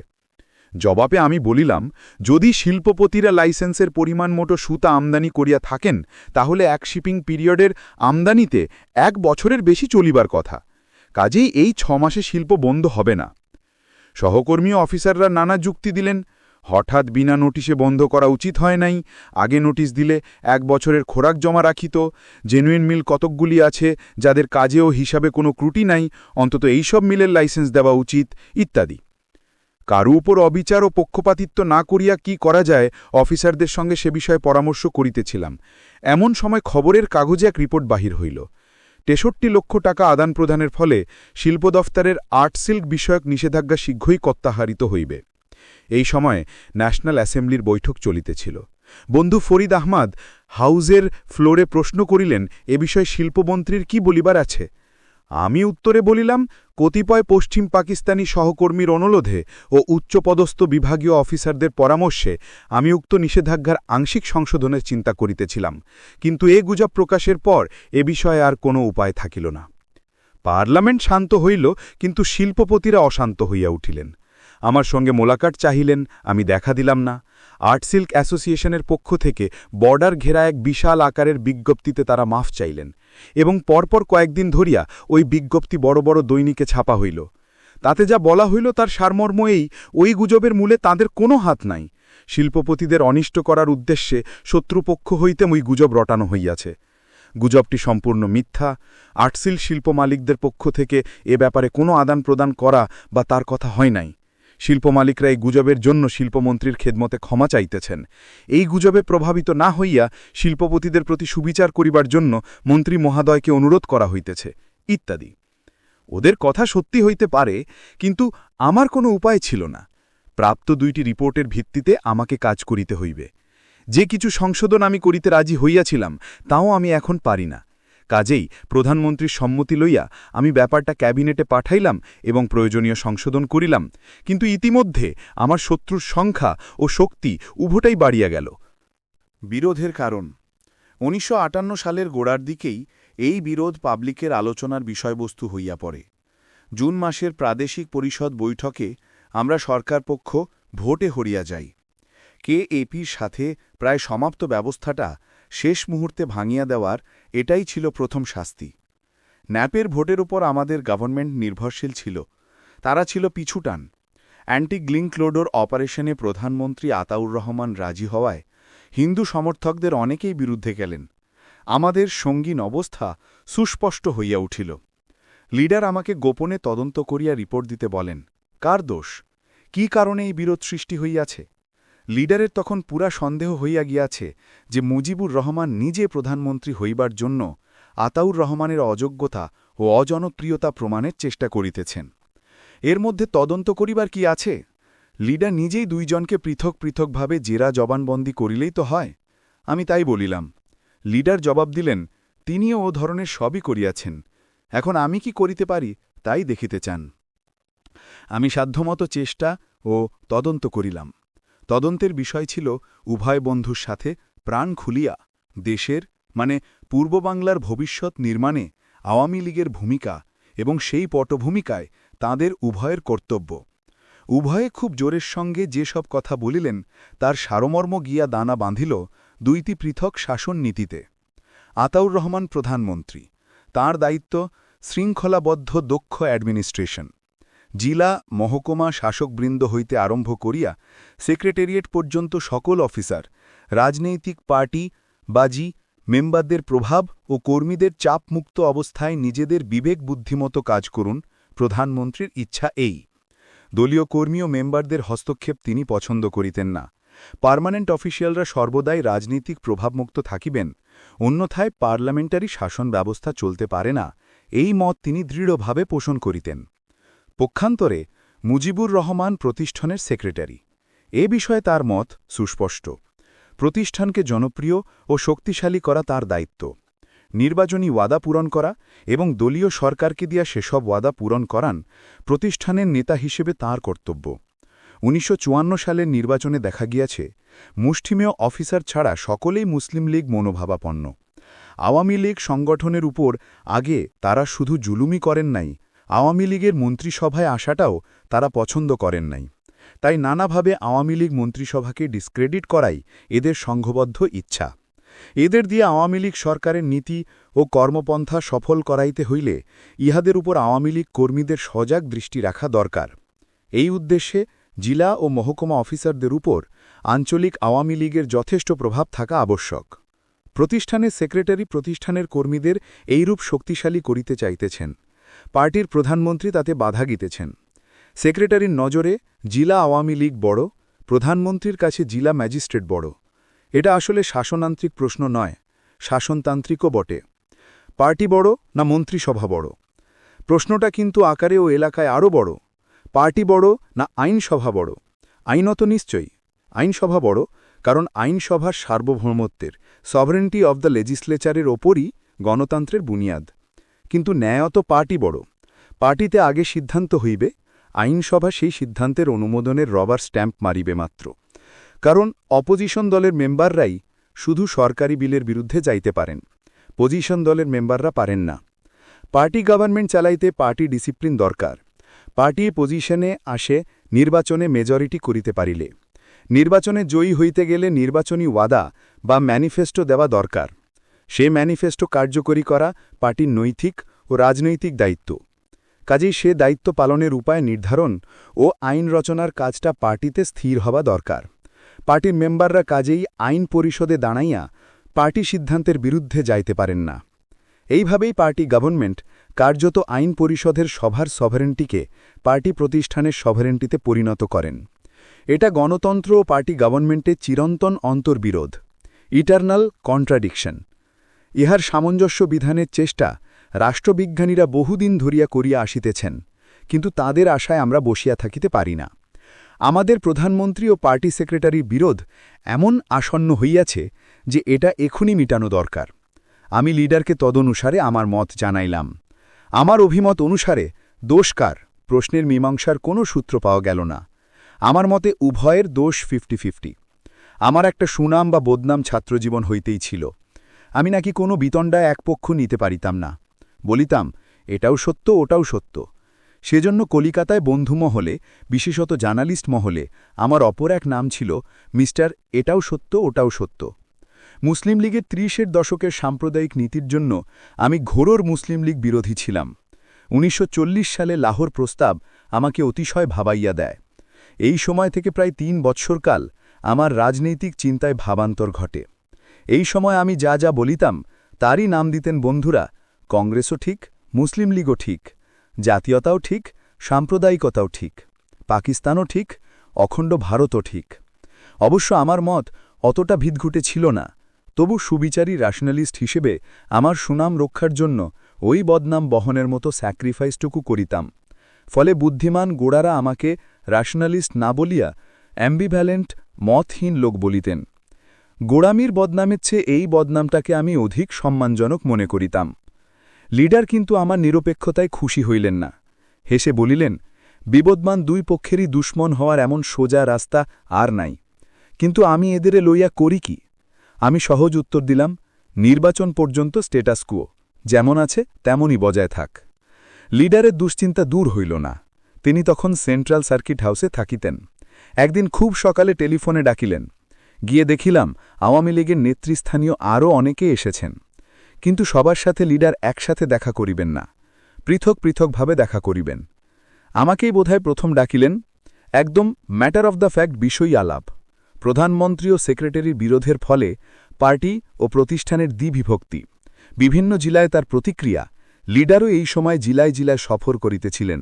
জবাবে আমি বলিলাম, যদি শিল্পপতিরা লাইসেন্সের পরিমাণ মতো সুতা আমদানি করিয়া থাকেন, তাহলে এক শিপিং পিরিয়ডের আমদানিতে 1 বছরের বেশি চলিবার কথা। কাজেই এই 6 মাসে শিল্প বন্ধ হবে না। সহকর্মী ও অফিসাররা নানা যুক্তি দিলেন। হঠাৎ বিনা নোটিশে বন্ধ করা উচিত হয় নাই, আগে নোটিশ দিলে 1 বছরের খোরাক জমা রাখিত, জেনুইন মিল কতকগুলি আছে যাদের কাজে ও হিসাবে কোনো ত্রুটি নাই, অন্তত এইসব মিলের লাইসেন্স দেওয়া উচিত, ইত্যাদি। কারো উপর অবিচার ও পক্ষপাতিত্ব না করিয়া কি করা যায়, অফিসারদের সঙ্গে সে বিষয়ে পরামর্শ করিতেছিলাম। এমন সময় খবরের কাগজে এক রিপোর্ট বাহির হইল। 63 লক্ষ টাকা আদান প্রদানের ফলে শিল্প দফতরের আর্ট সিল্ক বিষয়ক নিষেধাজ্ঞা শীঘ্রই প্রত্যাহারিত হইবে। এই সময়ে ন্যাশনাল অ্যাসেম্বলির বৈঠক চলিতেছিল। বন্ধু ফরিদ আহমদ হাউজের ফ্লোরে প্রশ্ন করিলেন, এ বিষয়ে শিল্পমন্ত্রীর কি বলিবার আছে? আমি উত্তরে বলিলাম, কতিপয় পশ্চিম পাকিস্তানি সহকর্মীর অনুরোধে ও উচ্চপদস্থ বিভাগীয় অফিসারদের পরামর্শে আমি উক্ত নিষেধাজ্ঞার আংশিক সংশোধনের চিন্তা করিতেছিলাম, কিন্তু এ গুজব প্রকাশের পর এ বিষয়ে আর কোনো উপায় থাকিল না। পার্লামেন্ট শান্ত হইল, কিন্তু শিল্পপতিরা অশান্ত হইয়া উঠিলেন। আমার সঙ্গে মোলাকাত চাহিলেন, আমি দেখা দিলাম না। আর্ট সিল্ক অ্যাসোসিয়েশনের পক্ষ থেকে বর্ডার ঘেরা এক বিশাল আকারের বিজ্ঞপ্তিতে তারা মাফ চাইলেন, এবং পরপর কয়েকদিন ধরিয়া ওই বিজ্ঞপ্তি বড় বড় দৈনিকে ছাপা হইল। তাতে যা বলা হইল তার সারমর্ম এই, ওই গুজবের মূলে তাদের কোনো হাত নাই। শিল্পপতিদের অনিষ্ট করার উদ্দেশ্যে শত্রুপক্ষ হইতে ওই গুজব রটানো হইয়াছে। গুজবটি সম্পূর্ণ মিথ্যা। আর্টসিল্ক শিল্প মালিকদের পক্ষ থেকে এ ব্যাপারে কোনো আদান প্রদান করা বা তার কথা হয় নাই। শিল্প মালিকরা এই গুজবের জন্য শিল্পমন্ত্রীর খেদমতে ক্ষমা চাইতেছেন। এই গুজবে প্রভাবিত না হইয়া শিল্পপতিদের প্রতি সুবিচার করিবার জন্য মন্ত্রী মহাদয়কে অনুরোধ করা হইতেছে, ইত্যাদি। ওদের কথা সত্যি হইতে পারে, কিন্তু আমার কোনো উপায় ছিল না। প্রাপ্ত 2টি রিপোর্টের ভিত্তিতে আমাকে কাজ করিতে হইবে। যে কিছু সংশোধন আমি করিতে রাজি হইয়াছিলাম, তাও আমি এখন পারি না। কাজেই প্রধানমন্ত্রীর সম্মতি লইয়া আমি ব্যাপারটা ক্যাবিনেটে পাঠাইলাম এবং প্রয়োজনীয় সংশোধন করিলাম, কিন্তু ইতিমধ্যে আমার শত্রুর সংখ্যা ও শক্তি উভয়টাই বাড়িয়া গেল। বিরোধের কারণ 1958 সালের গোড়ার দিকেই এই বিরোধ পাবলিকের আলোচনার বিষয়বস্তু হইয়া পড়ে। জুন মাসের প্রাদেশিক পরিষদ বৈঠকে আমরা সরকারপক্ষ ভোটে হরিয়া যাই। কেএপির সাথে প্রায় সমাপ্ত ব্যবস্থাটা শেষ মুহূর্তে ভাঙিয়া দেওয়ার এটাই ছিল প্রথম শাস্তি। ন্যাপের ভোটের উপর আমাদের গভর্নমেন্ট নির্ভরশীল ছিল। তারা ছিল পিছুটান। অ্যান্টি গ্লিংক্লোডোর অপারেশনে প্রধানমন্ত্রী আতাউর রহমান রাজি হওয়ায় হিন্দু সমর্থকদের অনেকেই বিরুদ্ধে গেলেন। আমাদের সঙ্গীন অবস্থা সুস্পষ্ট হইয়া উঠিল। লিডার আমাকে গোপনে তদন্ত করিয়া রিপোর্ট দিতে বলেন। কার দোষ, কি কারণে এই বিরোধ সৃষ্টি হইয়াছে? লিডারের তখন পুরা সন্দেহ হইয়া গিয়াছে যে মুজিবুর রহমান নিজে প্রধানমন্ত্রী হইবার জন্য আতাউর রহমানের অযোগ্যতা ও অজনপ্রিয়তা প্রমাণের চেষ্টা করিতেছেন। এর মধ্যে তদন্ত করিবার কি আছে? লিডার নিজেই 2 জনকে পৃথক পৃথকভাবে জেরা জবানবন্দি করিলেই তো হয়। আমি তাই বলিলাম। লিডার জবাব দিলেন, তিনিও ও ধরনের সবই করিয়াছেন, এখন আমি কি করিতে পারি তাই দেখিতে চান। আমি সাধ্যমতো চেষ্টা ও তদন্ত করিলাম। তদন্তের বিষয় ছিল উভয় বন্ধুর সাথে প্রাণ খুলিয়া দেশের পূর্ব বাংলার ভবিষ্যৎ নির্মাণে আওয়ামী লীগের ভূমিকা এবং সেই পটভূমিকায় তাঁদের উভয়ের কর্তব্য। উভয়ে খুব জোরের সঙ্গে যে সব কথা বলিলেন তার সারমর্ম গিয়া দানা বাঁধিল 2টি পৃথক শাসন নীতিতে। আতাউর রহমান প্রধানমন্ত্রী, তাঁর দায়িত্ব শৃঙ্খলাবদ্ধ দক্ষ অ্যাডমিনিস্ট্রেশন। জেলা মহকুমা শাসকবৃন্দ হইতে আরম্ভ করিয়া সেক্রেটারিয়েট পর্যন্ত সকল অফিসার, রাজনৈতিক পার্টি বাজি মেম্বারদের প্রভাব ও কর্মীদের চাপমুক্ত অবস্থায় নিজেদের বিবেক বুদ্ধিমতো কাজ করুন। প্রধানমন্ত্রীর ইচ্ছা এই। দলীয় কর্মী ও মেম্বারদের হস্তক্ষেপ তিনি পছন্দ করিতেন না। পার্মানেন্ট অফিসিয়ালরা সর্বদাই রাজনীতিক প্রভাবমুক্ত থাকিবেন, অন্যথায় পার্লামেন্টারি শাসন ব্যবস্থা চলতে পারে না, এই মত তিনি দৃঢ়ভাবে পোষণ করিতেন। পক্ষান্তরে মুজিবুর রহমান প্রতিষ্ঠানের সেক্রেটারি। এ বিষয়ে তার মত সুস্পষ্ট। প্রতিষ্ঠানকে জনপ্রিয় ও শক্তিশালী করা তার দায়িত্ব। নির্বাচনী ওয়াদা পূরণ করা এবং দলীয় সরকারকে দিয়া সেসব ওয়াদা পূরণ করান প্রতিষ্ঠানের নেতা হিসেবে তার কর্তব্য। ১৯৫৪ সালের নির্বাচনে দেখা গিয়াছে মুষ্টিমেয় অফিসার ছাড়া সকলেই মুসলিম লীগ মনোভাবাপন্ন। আওয়ামী লীগ সংগঠনের উপর আগে তারা শুধু জুলুমি করেন নাই, আওয়ামী লীগের মন্ত্রিসভায় আসাটাও তারা পছন্দ করেন নাই। তাই নানাভাবে আওয়ামী লীগ মন্ত্রিসভাকে ডিসক্রেডিট করাই এদের সংঘবদ্ধ ইচ্ছা। এদের দিয়ে আওয়ামী লীগ সরকারের নীতি ও কর্মপন্থা সফল করাইতে হইলে ইহাদের উপর আওয়ামী লীগ কর্মীদের সজাগ দৃষ্টি রাখা দরকার। এই উদ্দেশ্যে জেলা ও মহকুমা অফিসারদের উপর আঞ্চলিক আওয়ামী লীগের যথেষ্ট প্রভাব থাকা আবশ্যক। প্রতিষ্ঠানের সেক্রেটারি প্রতিষ্ঠানের কর্মীদের এইরূপ শক্তিশালী করিতে চাইতেছেন। পার্টির প্রধানমন্ত্রী তাতে বাধা গিতেছেন। সেক্রেটারির নজরে জেলা আওয়ামী লীগ বড়, প্রধানমন্ত্রীর কাছে জেলা ম্যাজিস্ট্রেট বড়। এটা আসলে শাসনতান্ত্রিক প্রশ্ন নয়, শাসনতান্ত্রিকও বটে। পার্টি বড় না মন্ত্রিসভা বড়? প্রশ্নটা কিন্তু আকারে ও এলাকায় আরও বড়। পার্টি বড় না আইনসভা বড়? আইনত নিশ্চয়ই আইনসভা বড়, কারণ আইনসভার সার্বভৌমত্বের সভারেন্টি অব দ্য লেজিসলেচারের ওপরই গণতন্ত্রের বুনিয়াদ। কিন্তু ন্যায়ত পার্টি বড়। পার্টিতে আগে সিদ্ধান্ত হইবে, আইনসভা সেই সিদ্ধান্তের অনুমোদনের রবার স্ট্যাম্প মারিবে মাত্র। কারণ অপোজিশন দলের মেম্বাররাই শুধু সরকারি বিলের বিরুদ্ধে যাইতে পারেন, পজিশন দলের মেম্বাররা পারেন না। পার্টি গভর্নমেন্ট চালাইতে পার্টি ডিসিপ্লিন দরকার। পার্টি পজিশনে আসে নির্বাচনে মেজরিটি করিতে পারিলে। নির্বাচনে জয়ী হইতে গেলে নির্বাচনী ওয়াদা বা ম্যানিফেস্টো দেওয়া দরকার। সে ম্যানিফেস্টো কার্যকরী করা পার্টির নৈতিক ও রাজনৈতিক দায়িত্ব। কাজেই সে দায়িত্ব পালনের উপায় নির্ধারণ ও আইন রচনার কাজটা পার্টিতে স্থির হওয়া দরকার। পার্টির মেম্বাররা কাজেই আইন পরিষদে দাঁড়াইয়া পার্টি সিদ্ধান্তের বিরুদ্ধে যাইতে পারেন না। এইভাবেই পার্টি গভর্নমেন্ট কার্যত আইন পরিষদের সভার সভারেন্টিকে পার্টি প্রতিষ্ঠানের সভারেন্টিতে পরিণত করেন। এটা গণতন্ত্র ও পার্টি গভর্নমেন্টের চিরন্তন অন্তর্বিরোধ, ইটারনাল কন্ট্রাডিকশন। ইহার সামঞ্জস্য বিধানের চেষ্টা রাষ্ট্রবিজ্ঞানীরা বহুদিন ধরিয়া করিয়া আসিতেছেন, কিন্তু তাদের আশায় আমরা বসিয়া থাকিতে পারি না। আমাদের প্রধানমন্ত্রী ও পার্টি সেক্রেটারির বিরোধ এমন আসন্ন হইয়াছে যে এটা এখনই মিটানো দরকার। আমি লিডারকে তদনুসারে আমার মত জানাইলাম। আমার অভিমত অনুসারে দোষ কার প্রশ্নের মীমাংসার কোনো সূত্র পাওয়া গেল না। আমার মতে উভয়ের দোষ 50-50। আমার একটা সুনাম বা বদনাম ছাত্রজীবন হইতেই ছিল। আমি নাকি কোনো বিতণ্ডায় এক পক্ষ নিতে পারিতাম না, বলিতাম এটাও সত্য ওটাও সত্য। সেজন্য কলিকাতায় বন্ধুমহলে, বিশেষত জার্নালিস্ট মহলে আমার অপর এক নাম ছিল মিস্টার এটাও সত্য ওটাও সত্য। মুসলিম লীগের ৩০-এর দশকের সাম্প্রদায়িক নীতির জন্য আমি ঘোর মুসলিম লীগ বিরোধী ছিলাম। ১৯৪০ সালে লাহোর প্রস্তাব আমাকে অতিশয় ভাবাইয়া দেয়। এই সময় থেকে প্রায় ৩ বৎসরকাল আমার রাজনৈতিক চিন্তায় ভাবান্তর ঘটে। এই সময় আমি যা যা বলিতাম তারই নাম দিতেন বন্ধুরা কংগ্রেসও ঠিক, মুসলিম লীগও ঠিক, জাতীয়তাও ঠিক, সাম্প্রদায়িকতাও ঠিক, পাকিস্তানও ঠিক, অখণ্ড ভারতও ঠিক। অবশ্য আমার মত অতটা ভিতঘুটে ছিল না, তবু সুবিচারী র্যাশনালিস্ট হিসেবে আমার সুনাম রক্ষার জন্য ওই বদনাম বহনের মতো স্যাক্রিফাইসটুকু করিতাম। ফলে বুদ্ধিমান গোড়ারা আমাকে র্যাশনালিস্ট না বলিয়া অ্যাম্বিভ্যালেন্ট মতহীন লোক বলিতেন। গোড়ামির বদনামের চেয়ে এই বদনামটাকে আমি অধিক সম্মানজনক মনে করিতাম। লিডার কিন্তু আমার নিরপেক্ষতায় খুশি হইলেন না। হেসে বলিলেন, বিবদমান দুই পক্ষেরই দুশ্মন হওয়ার এমন সোজা রাস্তা আর নাই। কিন্তু আমি এদেরে লইয়া করি কি? আমি সহজ উত্তর দিলাম, নির্বাচন পর্যন্ত স্টেটাস কুয়ো, যেমন আছে তেমনই বজায় থাক। লিডারের দুশ্চিন্তা দূর হইল না। তিনি তখন সেন্ট্রাল সার্কিট হাউসে থাকিতেন। একদিন খুব সকালে টেলিফোনে ডাকিলেন। গিয়ে দেখিলাম আওয়ামী লীগের নেতৃস্থানীয় আরও অনেকে এসেছেন। কিন্তু সবার সাথে লিডার একসাথে দেখা করিবেন না, পৃথক পৃথকভাবে দেখা করিবেন। আমাকেই বোধহয় প্রথম ডাকিলেন। একদম ম্যাটার অফ দ্য ফ্যাক্ট বিষয়ই আলাপ। প্রধানমন্ত্রী ও সেক্রেটারির বিরোধের ফলে পার্টি ও প্রতিষ্ঠানের দ্বিবিভক্তি, বিভিন্ন জেলায় তার প্রতিক্রিয়া। লিডারও এই সময় জেলায় জেলায় সফর করিতেছিলেন।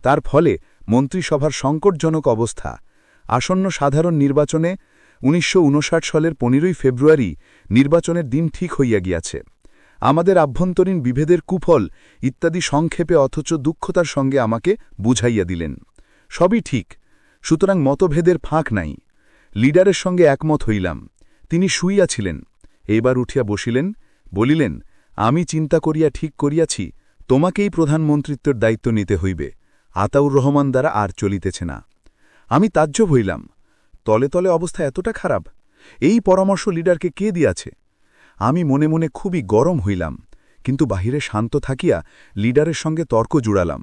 তার ফলে মন্ত্রিসভার সংকটজনক অবস্থা। আসন্ন সাধারণ নির্বাচনে ১৯৫৯ সালের ১৫ই ফেব্রুয়ারি নির্বাচনের দিন ঠিক হইয়া গিয়াছে। আমাদের আভ্যন্তরীণ বিভেদের কুফল ইত্যাদি সংক্ষেপে অথচ দুঃখতার সঙ্গে আমাকে বুঝাইয়া দিলেন। সবই ঠিক, সুতরাং মতভেদের ফাঁক নাই। লিডারের সঙ্গে একমত হইলাম। তিনি শুইয়া ছিলেন। এইবার উঠিয়া বসিলেন, বলিলেন, আমি চিন্তা করিয়া ঠিক করিয়াছি, তোমাকেই প্রধানমন্ত্রিত্বের দায়িত্ব নিতে হইবে। আতাউর রহমান দ্বারা আর চলিতেছে না। আমি তাজ্জব হইলাম। তলে তলে অবস্থা এতটা খারাপ? এই পরামর্শ লিডারকে কে দিয়াছে? আমি মনে মনে খুবই গরম হইলাম, কিন্তু বাহিরে শান্ত থাকিয়া লিডারের সঙ্গে তর্ক জুড়ালাম।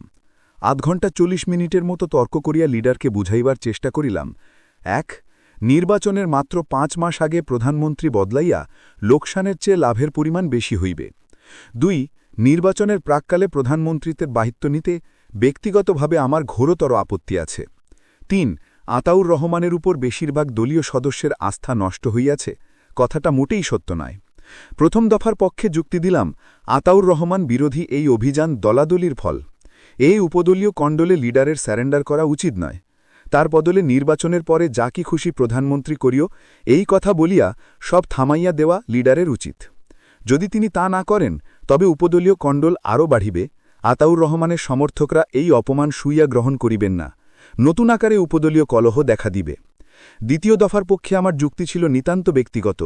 ৮ ঘণ্টা ৪০ মিনিটের মতো তর্ক করিয়া লিডারকে বুঝাইবার চেষ্টা করিলাম। ১. নির্বাচনের মাত্র ৫ মাস আগে প্রধানমন্ত্রী বদলাইয়া লোকসানের চেয়ে লাভের পরিমাণ বেশি হইবে। ২. নির্বাচনের প্রাক্কালে প্রধানমন্ত্রীত্বের দায়িত্ব নিতে ব্যক্তিগতভাবে আমার ঘোরতর আপত্তি আছে। ৩. আতাউর রহমানের উপর বেশিরভাগ দলীয় সদস্যের আস্থা নষ্ট হইয়াছে, কথাটা মোটেই সত্য নয়। প্রথম দফার পক্ষে যুক্তি দিলাম, আতাউর রহমান বিরোধী এই অভিযান দলাদলির ফল। এই উপদলীয় কণ্ডলে লিডারের স্যারেন্ডার করা উচিত নয়। তার বদলে নির্বাচনের পরে যা কি খুশি প্রধানমন্ত্রী করিও, এই কথা বলিয়া সব থামাইয়া দেওয়া লিডারের উচিত। যদি তিনি তা না করেন, তবে উপদলীয় কণ্ডল আরও বাড়িবে। আতাউর রহমানের সমর্থকরা এই অপমান শুইয়া গ্রহণ করিবেন না। নতুন আকারে উপদলীয় কলহ দেখা দিবে। দ্বিতীয় দফার পক্ষে আমার যুক্তি ছিল নিতান্ত ব্যক্তিগত।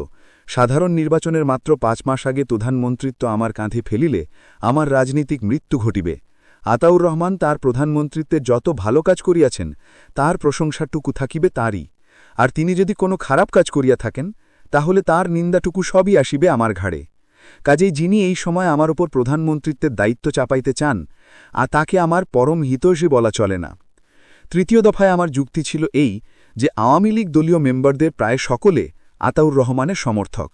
সাধারণ নির্বাচনের মাত্র ৫ মাস আগে প্রধানমন্ত্রিত্ব আমার কাঁধে ফেলিলে আমার রাজনীতিক মৃত্যু ঘটিবে। আতাউর রহমান তার প্রধানমন্ত্রিত্বে যত ভালো কাজ করিয়াছেন, তার প্রশংসাটুকু থাকিবে তারই। আর তিনি যদি কোনো খারাপ কাজ করিয়া থাকেন, তাহলে তার নিন্দাটুকু সবই আসিবে আমার ঘাড়ে। কাজেই যিনি এই সময় আমার ওপর প্রধানমন্ত্রিত্বের দায়িত্ব চাপাইতে চান, তাকে আমার পরম হিতৈষী বলা চলে না। তৃতীয় দফায় আমার যুক্তি ছিল এই যে আওয়ামী লীগ দলীয় মেম্বারদের প্রায় সকলে আতাউর রহমানের সমর্থক।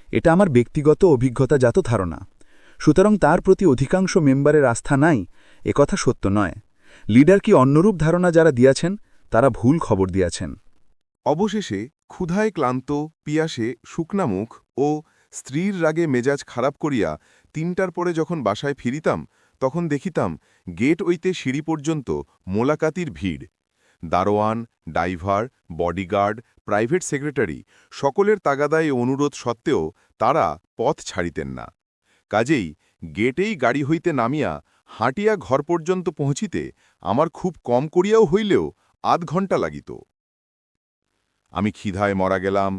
এটা আমার ব্যক্তিগত অভিজ্ঞতাজাত ধারণা। সুতরাং তার প্রতি অধিকাংশ মেম্বারের আস্থা নাই, একথা সত্য নয়। লিডার কি অন্যরূপ ধারণা যারা দিয়াছেন, তারা ভুল খবর দিয়াছেন। অবশেষে ক্ষুধায় ক্লান্ত, পিয়াসে শুকনা মুখ ও স্ত্রীর রাগে মেজাজ খারাপ করিয়া ৩টার পরে যখন বাসায় ফিরিতাম, তখন দেখিতাম গেট হইতে সিঁড়ি পর্যন্ত মোলাকাতির ভিড়। দারোয়ান, ড্রাইভার, বডিগার্ড, প্রাইভেট সেক্রেটারি সকলের তাগাদায় অনুরোধ সত্ত্বেও তারা পথ ছাড়িতেন না। কাজেই গেটেই গাড়ি হইতে নামিয়া হাঁটিয়া ঘর পর্যন্ত পৌঁছিতে আমার খুব কম করিয়াও হইলেও ৮ ঘণ্টা লাগিত। আমি খিদায় মরা গেলাম,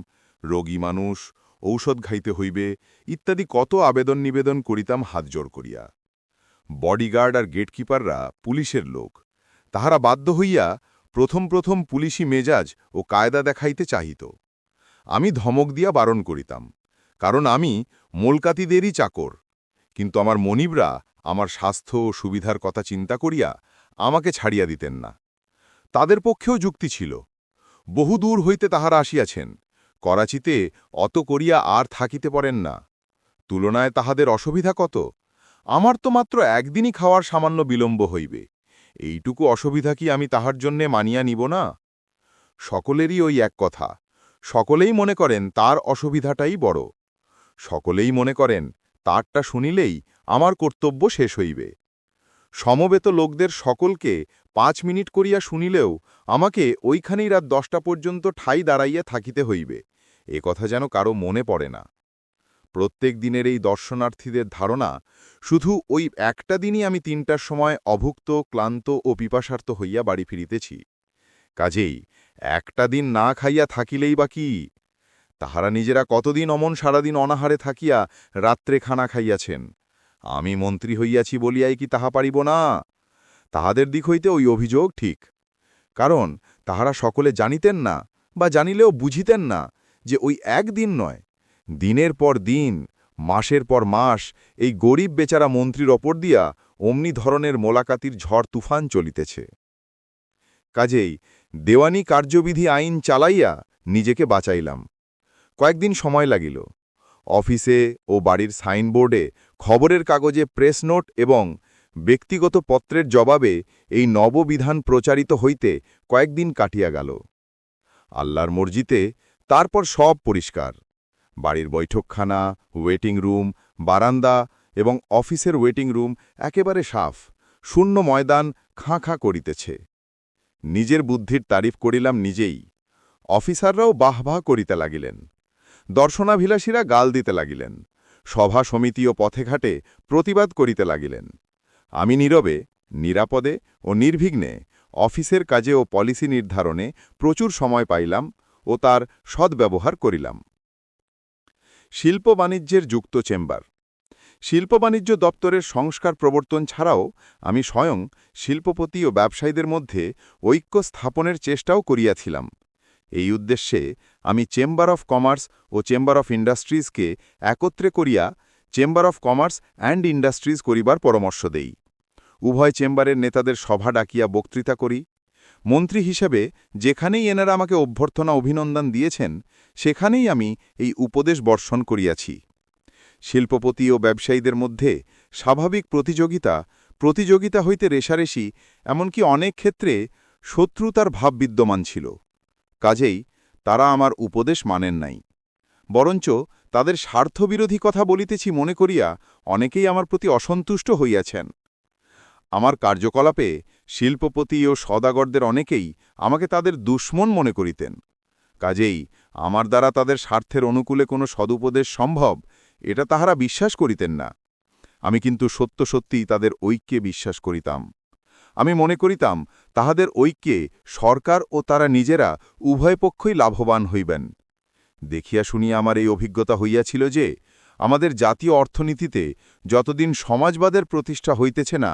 রোগী মানুষ, ঔষধ খাইতে হইবে ইত্যাদি কত আবেদন নিবেদন করিতাম হাতজোড় করিয়া। বডিগার্ড আর গেটকিপাররা পুলিশের লোক। তাহারা বাধ্য হইয়া প্রথম প্রথম পুলিশি মেজাজ ও কায়দা দেখাইতে চাহিত। আমি ধমক দিয়া বারণ করিতাম, কারণ আমি মোলকাতিদেরই চাকর। কিন্তু আমার মনিবরা আমার স্বাস্থ্য ও সুবিধার কথা চিন্তা করিয়া আমাকে ছাড়িয়া দিতেন না। তাদের পক্ষেও যুক্তি ছিল। বহু দূর হইতে তাহারা আসিয়াছেন, করাচিতে অত করিয়া আর থাকিতে পারেন না। তুলনায় তাহাদের অসুবিধা কত? আমার তো মাত্র একদিনই খাওয়ার সামান্য বিলম্ব হইবে। এইটুকু অসুবিধা কি আমি তাহার জন্যে মানিয়া নিব না? সকলেরই ওই এক কথা। সকলেই মনে করেন তার অসুবিধাটাই বড়। সকলেই মনে করেন তারটা শুনিলেই আমার কর্তব্য শেষ হইবে। সমবেত লোকদের সকলকে ৫ মিনিট করিয়া শুনিলেও আমাকে ওইখানেই রাত ১০টা পর্যন্ত ঠাই দাঁড়াইয়া থাকিতে হইবে, এ কথা যেন কারো মনে পড়ে না। প্রত্যেক দিনের এই দর্শনার্থীদের ধারণা, শুধু ওই একটা দিনই আমি ৩টার সময় অভুক্ত, ক্লান্ত ও পিপাসার্ত হইয়া বাড়ি ফিরিতেছি। কাজেই একটা দিন না খাইয়া থাকিলেই বা কি? তাহারা নিজেরা কতদিন অমন সারাদিন অনাহারে থাকিয়া রাত্রে খানা খাইয়াছেন। আমি মন্ত্রী হইয়াছি বলিয়াই কি তাহা পারিব না? তাহাদের দিক হইতে ওই অভিযোগ ঠিক। কারণ তাহারা সকলে জানিতেন না, বা জানিলেও বুঝিতেন না যে ওই একদিন নয়, দিনের পর দিন, মাসের পর মাস এই গরিব বেচারা মন্ত্রীর ওপর দিয়া অমনি ধরনের মোলাকাতির ঝড় তুফান চলিতেছে। কাজেই দেওয়ানি কার্যবিধি আইন চালাইয়া নিজেকে বাঁচাইলাম। কয়েকদিন সময় লাগিল। অফিসে ও বাড়ির সাইনবোর্ডে, খবরের কাগজে প্রেস নোট এবং ব্যক্তিগত পত্রের জবাবে এই নববিধান প্রচারিত হইতে কয়েকদিন কাটিয়া গেল। আল্লাহর মর্জিতে তারপর সব পরিষ্কার। বাড়ির বৈঠকখানা, ওয়েটিং রুম, বারান্দা এবং অফিসের ওয়েটিং রুম একেবারে সাফ, শূন্য ময়দান খাঁ খাঁ করিতেছে। নিজের বুদ্ধির তারিফ করিলাম নিজেই। অফিসাররাও বাহ বাহ করিতে লাগিলেন। দর্শনাভিলাষীরা গাল দিতে লাগিলেন। সভা সমিতি ও পথে ঘাটে প্রতিবাদ করিতে লাগিলেন। আমি নীরবে, নিরাপদে ও নির্বিঘ্নে অফিসের কাজে ও পলিসি নির্ধারণে প্রচুর সময় পাইলাম ও তার সদ্ব্যবহার করিলাম। শিল্প বাণিজ্যের যুক্ত চেম্বার। শিল্প বাণিজ্য দপ্তরের সংস্কার প্রবর্তন ছাড়াও আমি স্বয়ং শিল্পপতি ও ব্যবসায়ীদের মধ্যে ঐক্য স্থাপনের চেষ্টাও করিয়াছিলাম। এই উদ্দেশ্যে আমি চেম্বার অফ কমার্স ও চেম্বার অফ ইন্ডাস্ট্রিজকে একত্রে করিয়া chamber of commerce and industries করিবার পরামর্শ দেই। উভয় চেম্বারের নেতাদের সভা ডাকিয়া বক্তৃতা করি। মন্ত্রী হিসেবে যেখানেই এনারা আমাকে অভ্যর্থনা অভিনন্দন দিয়েছেন, সেখানেই আমি এই উপদেশ বর্ষণ করিয়াছি। শিল্পপতি ও ব্যবসায়ীদের মধ্যে স্বাভাবিক প্রতিযোগিতা হইতে রেষারেষি, এমনকি অনেক ক্ষেত্রে শত্রুতার ভাব বিদ্যমান ছিল। কাজেই তারা আমার উপদেশ মানেন নাই, বরঞ্চ তাদের স্বার্থবিরোধী কথা বলিতেছি মনে করিয়া অনেকেই আমার প্রতি অসন্তুষ্ট হইয়াছেন। আমার কার্যকলাপে শিল্পপতি ও সওদাগরদের অনেকেই আমাকে তাদের দুশ্মন মনে করিতেন। কাজেই আমার দ্বারা তাদের স্বার্থের অনুকূলে কোনো সদুপদেশ সম্ভব, এটা তাহারা বিশ্বাস করিতেন না। আমি কিন্তু সত্যিই তাদের ঐক্যে বিশ্বাস করিতাম। আমি মনে করিতাম তাহাদের ঐক্যে সরকার ও তারা নিজেরা উভয় পক্ষই লাভবান হইবেন। দেখিয়া শুনিয়া আমার এই অভিজ্ঞতা হইয়াছিল যে, আমাদের জাতীয় অর্থনীতিতে যতদিন সমাজবাদের প্রতিষ্ঠা হইতেছে না,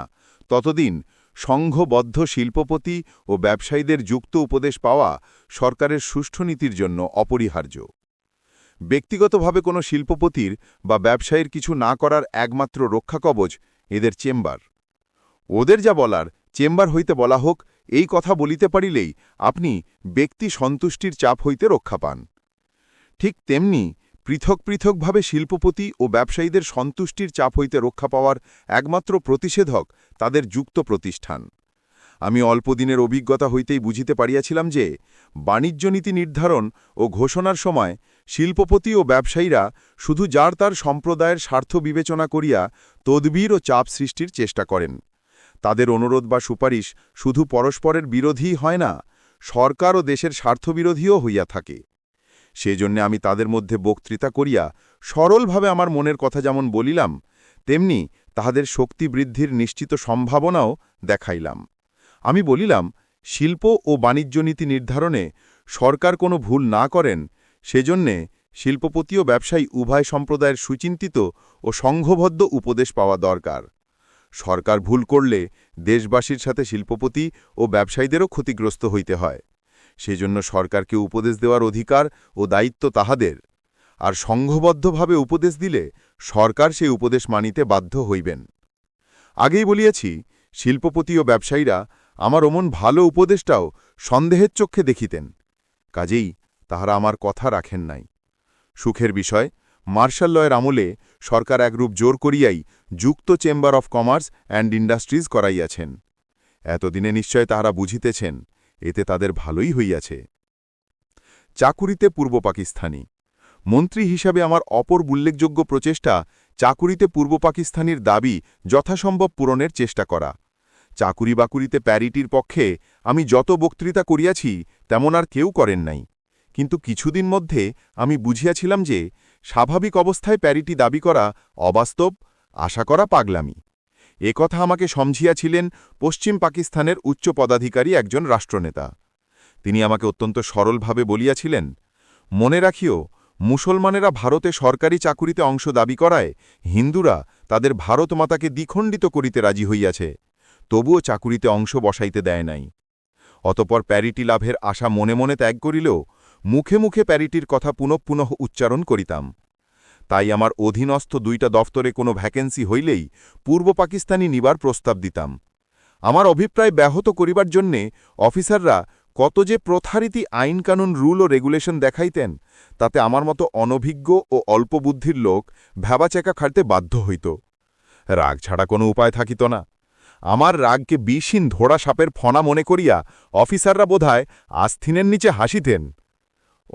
ততদিন সংঘবদ্ধ শিল্পপতি ও ব্যবসায়ীদের যুক্ত উপদেশ পাওয়া সরকারের সুষ্ঠু নীতির জন্য অপরিহার্য। ব্যক্তিগতভাবে কোনো শিল্পপতির বা ব্যবসায়ীর কিছু না করার একমাত্র রক্ষাকবচ এদের চেম্বার। ওদের যা বলার চেম্বার হইতে বলা হোক, এই কথা বলিতে পারিলেই আপনি ব্যক্তি সন্তুষ্টির চাপ হইতে রক্ষা পান। ঠিক তেমনি পৃথকভাবে শিল্পপতি ও ব্যবসায়ীদের সন্তুষ্টির চাপ হইতে রক্ষা পাওয়ার একমাত্র প্রতিষেধক তাদের যুক্ত প্রতিষ্ঠান। আমি অল্পদিনের অভিজ্ঞতা হইতেই বুঝিতে পারিয়াছিলাম যে, বাণিজ্য নীতি নির্ধারণ ও ঘোষণার সময় শিল্পপতি ও ব্যবসায়ীরা শুধু যার তার সম্প্রদায়ের স্বার্থ বিবেচনা করিয়া তদবির ও চাপ সৃষ্টির চেষ্টা করেন। তাদের অনুরোধ বা সুপারিশ শুধু পরস্পরের বিরোধীই হয় না, সরকার ও দেশের স্বার্থবিরোধীও হইয়া থাকে। সেজন্য আমি তাদের মধ্যে বক্তৃতা করিয়া সরলভাবে আমার মনের কথা যেমন বলিলাম, তেমনি তাহাদের শক্তি বৃদ্ধির নিশ্চিত সম্ভাবনাও দেখাইলাম। আমি বলিলাম, শিল্প ও বাণিজ্য নীতি নির্ধারণে সরকার কোনো ভুল না করেন, সেজন্যে শিল্পপতি ও ব্যবসায়ী উভয় সম্প্রদায়ের সুচিন্তিত ও সংঘবদ্ধ উপদেশ পাওয়া দরকার। সরকার ভুল করলে দেশবাসীর সাথে শিল্পপতি ও ব্যবসায়ীদেরও ক্ষতিগ্রস্ত হইতে হয়। সেজন্য সরকারকে উপদেশ দেওয়ার অধিকার ও দায়িত্ব তাহাদের, আর সংঘবদ্ধভাবে উপদেশ দিলে সরকার সেই উপদেশ মানিতে বাধ্য হইবেন। আগেই বলিয়াছি, শিল্পপতি ও ব্যবসায়ীরা আমার অমন ভালো উপদেশটাও সন্দেহের চক্ষে দেখিতেন। কাজেই তাহারা আমার কথা রাখেন নাই। সুখের বিষয়, মার্শাল লয়ের আমলে সরকার একরূপ জোর করিয়াই যুক্ত chamber of commerce and industries করাইয়াছেন। এতদিনে নিশ্চয় তাহারা বুঝিতেছেন, এতে তাদের ভালোই হইয়াছে। চাকুরিতে পূর্ব পাকিস্তানি। মন্ত্রী হিসাবে আমার অপর উল্লেখযোগ্য প্রচেষ্টা চাকুরিতে পূর্ব পাকিস্তানির দাবি যথাসম্ভব পূরণের চেষ্টা করা। চাকুরি বাকুরিতে প্যারিটির পক্ষে আমি যত বক্তৃতা করিয়াছি তেমন আর কেউ করেন নাই, কিন্তু কিছুদিন মধ্যে আমি বুঝিয়াছিলাম যে, স্বাভাবিক অবস্থায় প্যারিটি দাবি করা অবাস্তব, আশা করা পাগলামি। কথা আমাকে সমঝিয়াছিলেন পশ্চিম পাকিস্তানের উচ্চ পদাধিকারী একজন রাষ্ট্রনেতা। তিনি আমাকে অত্যন্ত সরলভাবে বলিয়াছিলেন, মনে রাখিও, মুসলমানেরা ভারতে সরকারি চাকুরিতে অংশ দাবি করায় হিন্দুরা তাদের ভারত মাতাকে দ্বিখণ্ডিত করিতে রাজি হইয়াছে, তবুও চাকুরিতে অংশ বসাইতে দেয় নাই। অতপর প্যারিটি লাভের আশা মনে মনে ত্যাগ করিলেও মুখে মুখে প্যারিটির কথা পুনঃ উচ্চারণ করিতাম। তাই আমার অধীনস্থ 2টা দফতরে কোনো ভ্যাকেন্সি হইলেই পূর্ব পাকিস্তানি নিবার প্রস্তাব দিতাম। আমার অভিপ্রায় ব্যাহত করিবার জন্যে অফিসাররা কত যে প্রথারীতি আইনকানুন রুল ও রেগুলেশন দেখাইতেন, তাতে আমার মতো অনভিজ্ঞ ও অল্প বুদ্ধির লোক ভ্যাবাচেকা খাটতে বাধ্য হইত। রাগ ছাড়া কোনো উপায় থাকিত না। আমার রাগকে বিষহীন ধোড়া সাপের ফনা মনে করিয়া অফিসাররা বোধহয় আস্থিনের নিচে হাসিতেন।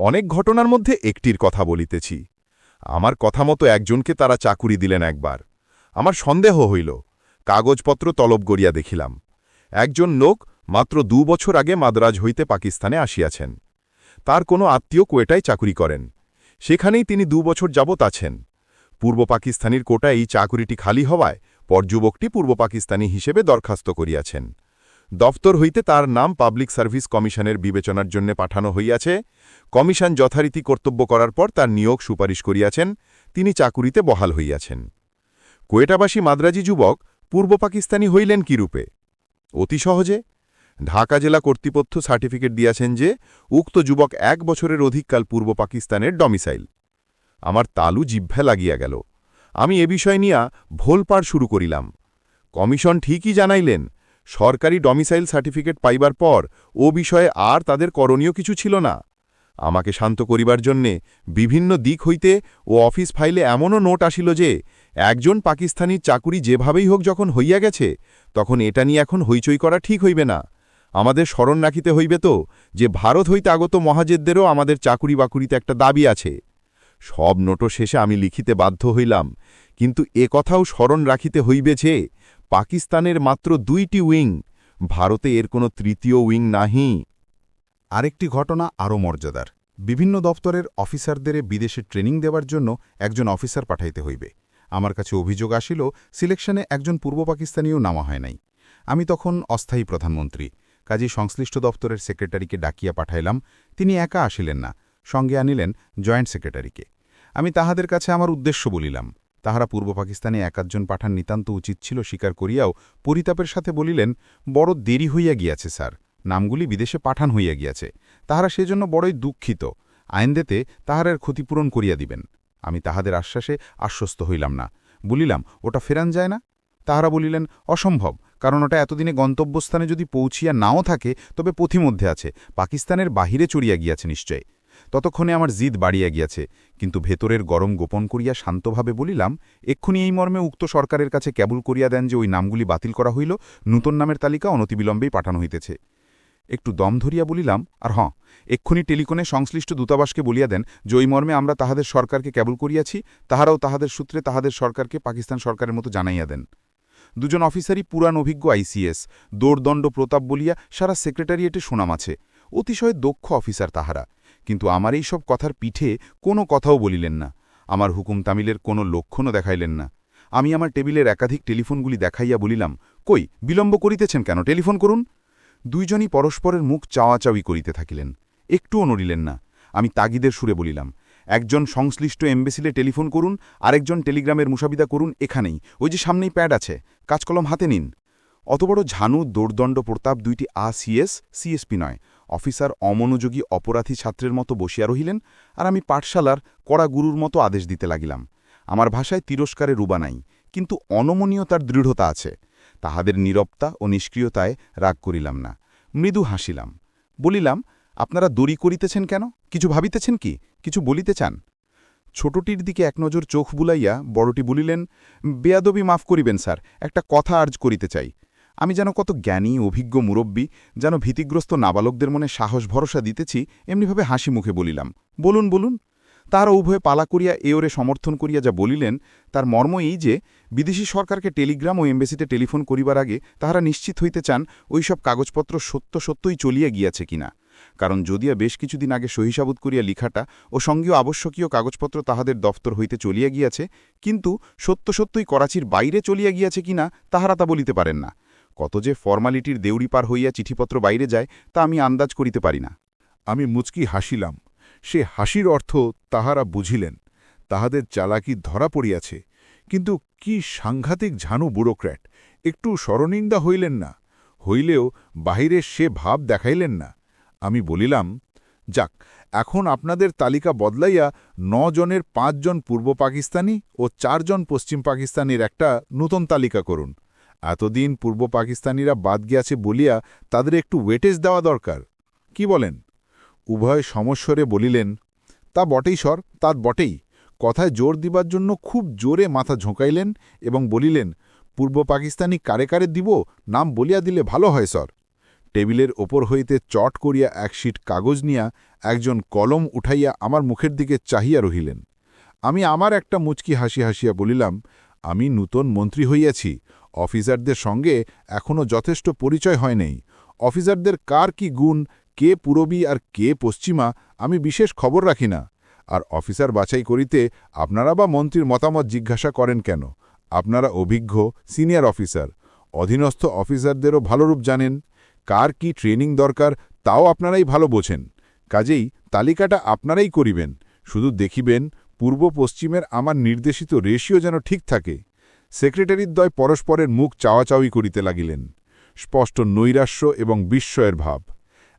অনেক ঘটনার মধ্যে একটির কথা বলিতেছি। আমার কথা মতো একজনকে তারা চাকুরি দিলেন একবার। আমার সন্দেহ হইল, কাগজপত্র তলব করিয়া দেখিলাম। একজন লোক মাত্র 2 বছর আগে মাদ্রাজ হইতে পাকিস্তানে আসিয়াছেন। তার কোনো আত্মীয় কোয়েটায় চাকুরি করেন, সেখানেই তিনি 2 বছর যাবৎ আছেন। পূর্ব পাকিস্তানির কোটায় এই চাকুরিটি খালি হওয়ায় পর যুবকটি পূর্ব পাকিস্তানি হিসেবে দরখাস্ত করিয়াছেন। দপ্তর হইতে তার নাম পাবলিক সার্ভিস কমিশনের বিবেচনার জন্য পাঠানো হইয়াছে। কমিশন যথারীতি কর্তব্য করার পর তার নিয়োগ সুপারিশ করিয়াছেন। তিনি চাকুরিতে বহাল হইয়াছেন। কোয়েটাবাসী মাদ্রাজি যুবক পূর্ব পাকিস্তানি হইলেন কিরূপে? অতি সহজে। ঢাকা জেলা কর্তৃপক্ষ সার্টিফিকেট দিয়াছেন যে উক্ত যুবক 1 বছরের অধিককাল পূর্ব পাকিস্তানের ডমিসাইল। আমার তালু জিহ্বা লাগিয়া গেল। আমি এ বিষয় নিয়া ভোলপাড় শুরু করিলাম। কমিশন ঠিকই জানাইলেন, সরকারি ডমিসাইল সার্টিফিকেট পাইবার পর ও বিষয়ে আর তাদের করণীয় কিছু ছিল না। আমাকে শান্ত করিবার জন্যে বিভিন্ন দিক হইতে ও অফিস ফাইলে এমনও নোট আসিল যে একজন পাকিস্তানির চাকুরি যেভাবেই হোক যখন হইয়া গেছে, তখন এটা নিয়ে এখন হইচই করা ঠিক হইবে না। আমাদের স্মরণ রাখিতে হইবে তো যে ভারত হইতে আগত মহাজেদদেরও আমাদের চাকুরি বাকুরিতে একটা দাবি আছে। সব নোটো শেষে আমি লিখিতে বাধ্য হইলাম, কিন্তু এ কথাও স্মরণ রাখিতে হইবে যে পাকিস্তানের মাত্র 2টি উইং, ভারতে এর কোনো তৃতীয় উইং নাহি। আরেকটি ঘটনা আরও মর্যাদার। বিভিন্ন দপ্তরের অফিসারদের বিদেশে ট্রেনিং দেওয়ার জন্য একজন অফিসার পাঠাইতে হইবে। আমার কাছে অভিযোগ আসিল, সিলেকশনে একজন পূর্ব পাকিস্তানিও নামা হয় নাই। আমি তখন অস্থায়ী প্রধানমন্ত্রী, কাজেই সংশ্লিষ্ট দপ্তরের সেক্রেটারিকে ডাকিয়া পাঠাইলাম। তিনি একা আসিলেন না, সঙ্গে আনিলেন জয়েন্ট সেক্রেটারিকে। আমি তাহাদের কাছে আমার উদ্দেশ্য বলিলাম। তাহারা পূর্ব পাকিস্তানে একাধজন পাঠান নিতান্ত উচিত ছিল স্বীকার করিয়াও পরিতাপের সাথে বলিলেন, বড় দেরি হইয়া গিয়াছে স্যার, নামগুলি বিদেশে পাঠান হইয়া গিয়াছে। তাহারা সেজন্য বড়ই দুঃখিত। আইন দিতে তাহারের ক্ষতিপূরণ করিয়া দিবেন। আমি তাহাদের আশ্বাসে আশ্বস্ত হইলাম না। বলিলাম, ওটা ফেরান যায় না? তাহারা বলিলেন, অসম্ভব, কারণ ওটা এতদিনে গন্তব্যস্থানে যদি পৌঁছিয়া নাও থাকে তবে পথিমধ্যে আছে, পাকিস্তানের বাহিরে চড়িয়া গিয়াছে নিশ্চয়। ততক্ষণে আমার জিদ বাড়িয়া গিয়াছে, কিন্তু ভেতরের গরম গোপন করিয়া শান্তভাবে বলিলাম, এক্ষুনি এই মর্মে উক্ত সরকারের কাছে ক্যাবুল করিয়া দেন যে ওই নামগুলি বাতিল করা হইল, নূতন নামের তালিকা অনতিবিলম্বেই পাঠানো হইতেছে। একটু দম ধরিয়া বলিলাম, আর এক্ষুনি টেলিফোনে সংশ্লিষ্ট দূতাবাসকে বলিয়া দেন যে ওই মর্মে আমরা তাহাদের সরকারকে ক্যাবুল করিয়াছি, তাহারাও তাহাদের সূত্রে তাহাদের সরকারকে পাকিস্তান সরকারের মতো জানাইয়া দেন। দুজন অফিসারই পুরান অভিজ্ঞ আইসিএস, দৌড়দণ্ড প্রতাপ বলিয়া সারা সেক্রেটারিয়েটে সুনাম আছে। অতিশয় দক্ষ অফিসার তাহারা, কিন্তু আমার এই সব কথার পিঠে কোনো কথাও বলিলেন না। আমার হুকুম তামিলের কোনো লক্ষণও দেখাইলেন না। আমি আমার টেবিলের একাধিক টেলিফোনগুলি দেখাইয়া বলিলাম, কই বিলম্ব করিতেছেন কেন, টেলিফোন করুন। দুইজনই পরস্পরের মুখ চাওয়াচাওয়ি করিতে থাকিলেন, একটুও নড়িলেন না। আমি তাগিদের সুরে বলিলাম, একজন সংশ্লিষ্ট এমবেসিলে টেলিফোন করুন, আরেকজন টেলিগ্রামের মুসাবিদা করুন এখানেই, ওই যে সামনেই প্যাড আছে, কাজকলম হাতে নিন। অত বড় ঝানু দৌড়দণ্ড প্রতাপ দুইটি সিএসপি নয়, অফিসার অমনোযোগী অপরাধী ছাত্রের মতো বসিয়া রহিলেন, আর আমি পাঠশালার কড়া গুরুর মতো আদেশ দিতে লাগিলাম। আমার ভাষায় তিরস্কারে রুবা নাই, কিন্তু অনমনীয়তার দৃঢ়তা আছে। তাহাদের নীরবতা ও নিষ্ক্রিয়তায় রাগ করিলাম না, মৃদু হাসিলাম। বলিলাম, আপনারা দড়ি করিতেছেন কেন? কিছু ভাবিতেছেন কি? কিছু বলিতে চান? ছোটটির দিকে এক নজর চোখ বুলাইয়া বড়টি বলিলেন, বেয়াদবি মাফ করিবেন স্যার, একটা কথা আর্জ করিতে চাই। আমি যেন কত জ্ঞানী অভিজ্ঞ মুরব্বী, যেন ভীতিগ্রস্ত নাবালকদের মনে সাহস ভরসা দিতেছি, এমনিভাবে হাসি মুখে বলিলাম, বলুন বলুন। তাহারা উভয়ে পালা করিয়া এওরে সমর্থন করিয়া যা বলিলেন তার মর্ম এই যে বিদেশি সরকারকে টেলিগ্রাম ও এমবেসিতে টেলিফোন করিবার আগে তাহারা নিশ্চিত হইতে চান ওই সব কাগজপত্র সত্যই চলিয়া গিয়াছে কিনা। কারণ যদিয়া বেশ কিছুদিন আগে সহিসাবুত করিয়া লিখাটা ও সঙ্গীয় আবশ্যকীয় কাগজপত্র তাহাদের দফতর হইতে চলিয়া গিয়াছে, কিন্তু সত্যই করাচির বাইরে চলিয়া গিয়াছে কিনা তাহারা তা বলিতে পারেন না। কত যে ফর্মালিটির দেউড়ি পার হইয়া চিঠিপত্র বাইরে যায় তা আমি আন্দাজ করিতে পারি না। আমি মুচকি হাসিলাম। সে হাসির অর্থ তাহারা বুঝিলেন, তাহাদের চালাকি ধরা পড়িয়াছে। কিন্তু কি সাংঘাতিক ঝানু ব্যুরোক্র্যাট! একটু স্মরনিন্দা হইলেন না, হইলেও বাহিরে সে ভাব দেখাইলেন না। আমি বলিলাম, যাক, এখন আপনাদের তালিকা বদলাইয়া 9 জনের 5 জন পূর্ব পাকিস্তানি ও 4 জন পশ্চিম পাকিস্তানির একটা নূতন তালিকা করুন। এতদিন পূর্ব পাকিস্তানিরা বাদ গিয়াছে বলিয়া তাদের একটু ওয়েটেজ দেওয়া দরকার, কি বলেন? উভয় সমস্বরে বলিলেন, তা বটেই সর, তা বটেই। কথায় জোর দিবার জন্য খুব জোরে মাথা ঝোঁকাইলেন এবং বলিলেন, পূর্ব পাকিস্তানি কারে কারে দিব, নাম বলিয়া দিলে ভালো হয় সর। টেবিলের ওপর হইতে চট করিয়া এক শিট কাগজ নিয়া একজন কলম উঠাইয়া আমার মুখের দিকে চাহিয়া রহিলেন। আমি আমার একটা মুচকি হাসিয়া বলিলাম, আমি নূতন মন্ত্রী হইয়াছি, অফিসারদের সঙ্গে এখনও যথেষ্ট পরিচয় হয় নাই। অফিসারদের কার কি গুণ, কে পূরবী আর কে পশ্চিমা, আমি বিশেষ খবর রাখি না। আর অফিসার বাছাই করিতে আপনারা বা মন্ত্রীর মতামত জিজ্ঞাসা করেন কেন? আপনারা অভিজ্ঞ সিনিয়র অফিসার, অধীনস্থ অফিসারদেরও ভালোরূপ জানেন। কার কি ট্রেনিং দরকার তাও আপনারাই ভালো বোঝেন। কাজেই তালিকাটা আপনারাই করিবেন, শুধু দেখিবেন পূর্ব পশ্চিমের আমার নির্দেশিত রেশিও যেন ঠিক থাকে। সেক্রেটারির দ্বয় পরস্পরের মুখ চাওয়াচাওয়ি করিতে লাগিলেন, স্পষ্ট নৈরাশ্য এবং বিস্ময়ের ভাব।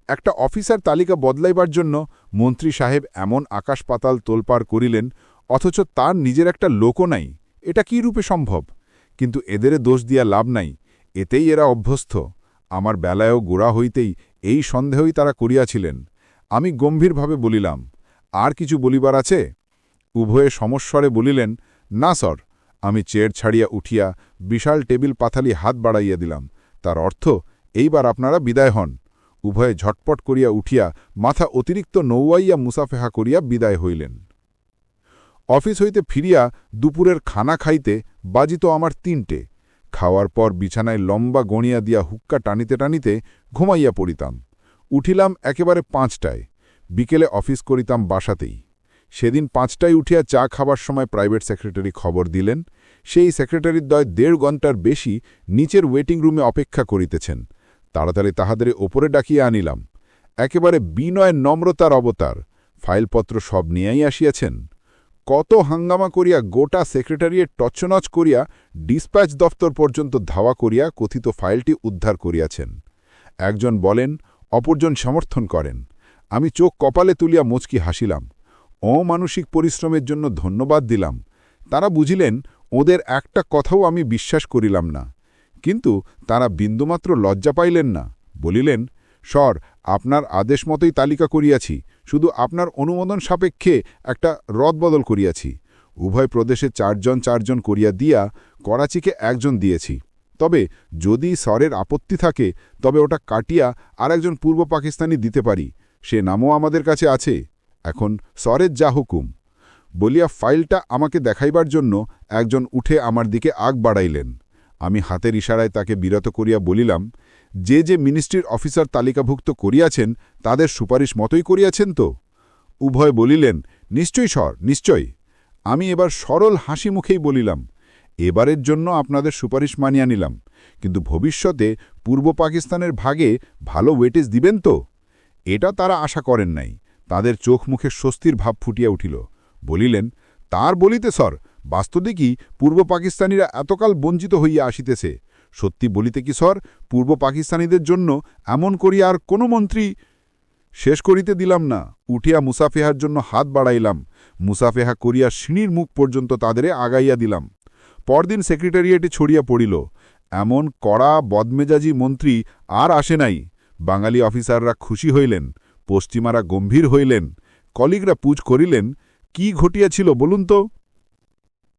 একটা অফিসার তালিকা বদলাইবার জন্য মন্ত্রী সাহেব এমন আকাশ পাতাল তোলপাড় করিলেন, অথচ তার নিজের একটা লোকও নাই। এটা কি রূপে সম্ভব? কিন্তু এদেরে দোষ দিয়া লাভ নাই, এতেই এরা অভ্যস্ত। আমার বেলায়ও গোড়া হইতেই এই সন্দেহই তারা করিয়াছিলেন। আমি গম্ভীরভাবে বলিলাম, আর কিছু বলিবার আছে? উভয়ে সমস্বরে বলিলেন, না স্যার। আমি চেয়ার ছাড়িয়া উঠিয়া বিশাল টেবিল পাথালি হাত বাড়াইয়া দিলাম। তার অর্থ, এইবার আপনারা বিদায় হন। উভয়ে ঝটপট করিয়া উঠিয়া মাথা অতিরিক্ত নৌয়াইয়া মুসাফেহা করিয়া বিদায় হইলেন। অফিস হইতে ফিরিয়া দুপুরের খানা খাইতে বাজিত আমার ৩টে। খাওয়ার পর বিছানায় লম্বা গড়িয়া দিয়া হুক্কা টানিতে টানিতে ঘুমাইয়া পড়িতাম। উঠিলাম একেবারে ৫টায়। বিকেলে অফিস করিতাম বাসাতেই। সেদিন ৫টায় উঠিয়া চা খাবার সময় প্রাইভেট সেক্রেটারি খবর দিলেন, সেই সেক্রেটারির দ্বয় ১.৫ ঘণ্টার বেশি নিচের ওয়েটিং রুমে অপেক্ষা করিতেছেন। তাড়াতাড়ি তাহাদের ওপরে ডাকিয়া আনিলাম। একেবারে বিনয় নম্রতার অবতার। ফাইলপত্র সব নিয়েই আসিয়াছেন। কত হাঙ্গামা করিয়া গোটা সেক্রেটারিয়েট টচ্চনচ করিয়া ডিসপ্যাচ দফতর পর্যন্ত ধাওয়া করিয়া কথিত ফাইলটি উদ্ধার করিয়াছেন। একজন বলেন, অপরজন সমর্থন করেন। আমি চোখ কপালে তুলিয়া মুচকি হাসিলাম। অমানসিক পরিশ্রমের জন্য ধন্যবাদ দিলাম। তারা বুঝিলেন ওদের একটা কথাও আমি বিশ্বাস করিলাম না। কিন্তু তারা বিন্দুমাত্র লজ্জা পাইলেন না। বলিলেন, স্যার, আপনার আদেশ মতোই তালিকা করিয়াছি, শুধু আপনার অনুমোদন সাপেক্ষে একটা রদবদল করিয়াছি। উভয় প্রদেশে ৪ জন করিয়া দিয়া করাচিকে ১ দিয়েছি। তবে যদি স্যারের আপত্তি থাকে তবে ওটা কাটিয়া আর একজন পূর্ব পাকিস্তানি দিতে পারি, সে নামও আমাদের কাছে আছে। এখন স্যারের যা হুকুম। বলিয়া ফাইলটা আমাকে দেখাইবার জন্য একজন উঠে আমার দিকে আগ বাড়াইলেন। আমি হাতের ইশারায় তাকে বিরত করিয়া বলিলাম, যে যে মিনিস্ট্রির অফিসার তালিকাভুক্ত করিয়াছেন তাদের সুপারিশ মতোই করিয়াছেন তো? উভয় বলিলেন, নিশ্চয়ই স্যার, নিশ্চয়ই। আমি এবার সরল হাসি মুখেই বলিলাম, এবারের জন্য আপনাদের সুপারিশ মানিয়া নিলাম, কিন্তু ভবিষ্যতে পূর্ব পাকিস্তানের ভাগে ভালো ওয়েটেজ দিবেন তো? এটা তারা আশা করেন নাই। তাদের চোখ মুখে স্বস্তির ভাব ফুটিয়া উঠিল। বলিলেন, তার বলিতে স্যার, বাস্তবে কি পূর্ব পাকিস্তানিরা এতকাল বঞ্চিত হইয়া আসিতেছে? সত্যি বলিতে কি স্যার, পূর্ব পাকিস্তানিদের জন্য এমন করিয়া আর কোনো মন্ত্রী? শেষ করিতে দিলাম না, উঠিয়া মুসাফেহার জন্য হাত বাড়াইলাম। মুসাফেহা করিয়া সিঁড়ির মুখ পর্যন্ত তাদেরে আগাইয়া দিলাম। পরদিন সেক্রেটারিয়েটে ছড়িয়া পড়িল, এমন কড়া বদমেজাজি মন্ত্রী আর আসে নাই। বাঙালি অফিসাররা খুশি হইলেন, পশ্চিমারা গম্ভীর হইলেন। কলিগরা পুজ করিলেন, কি ঘটিয়াছিল বলুন তো?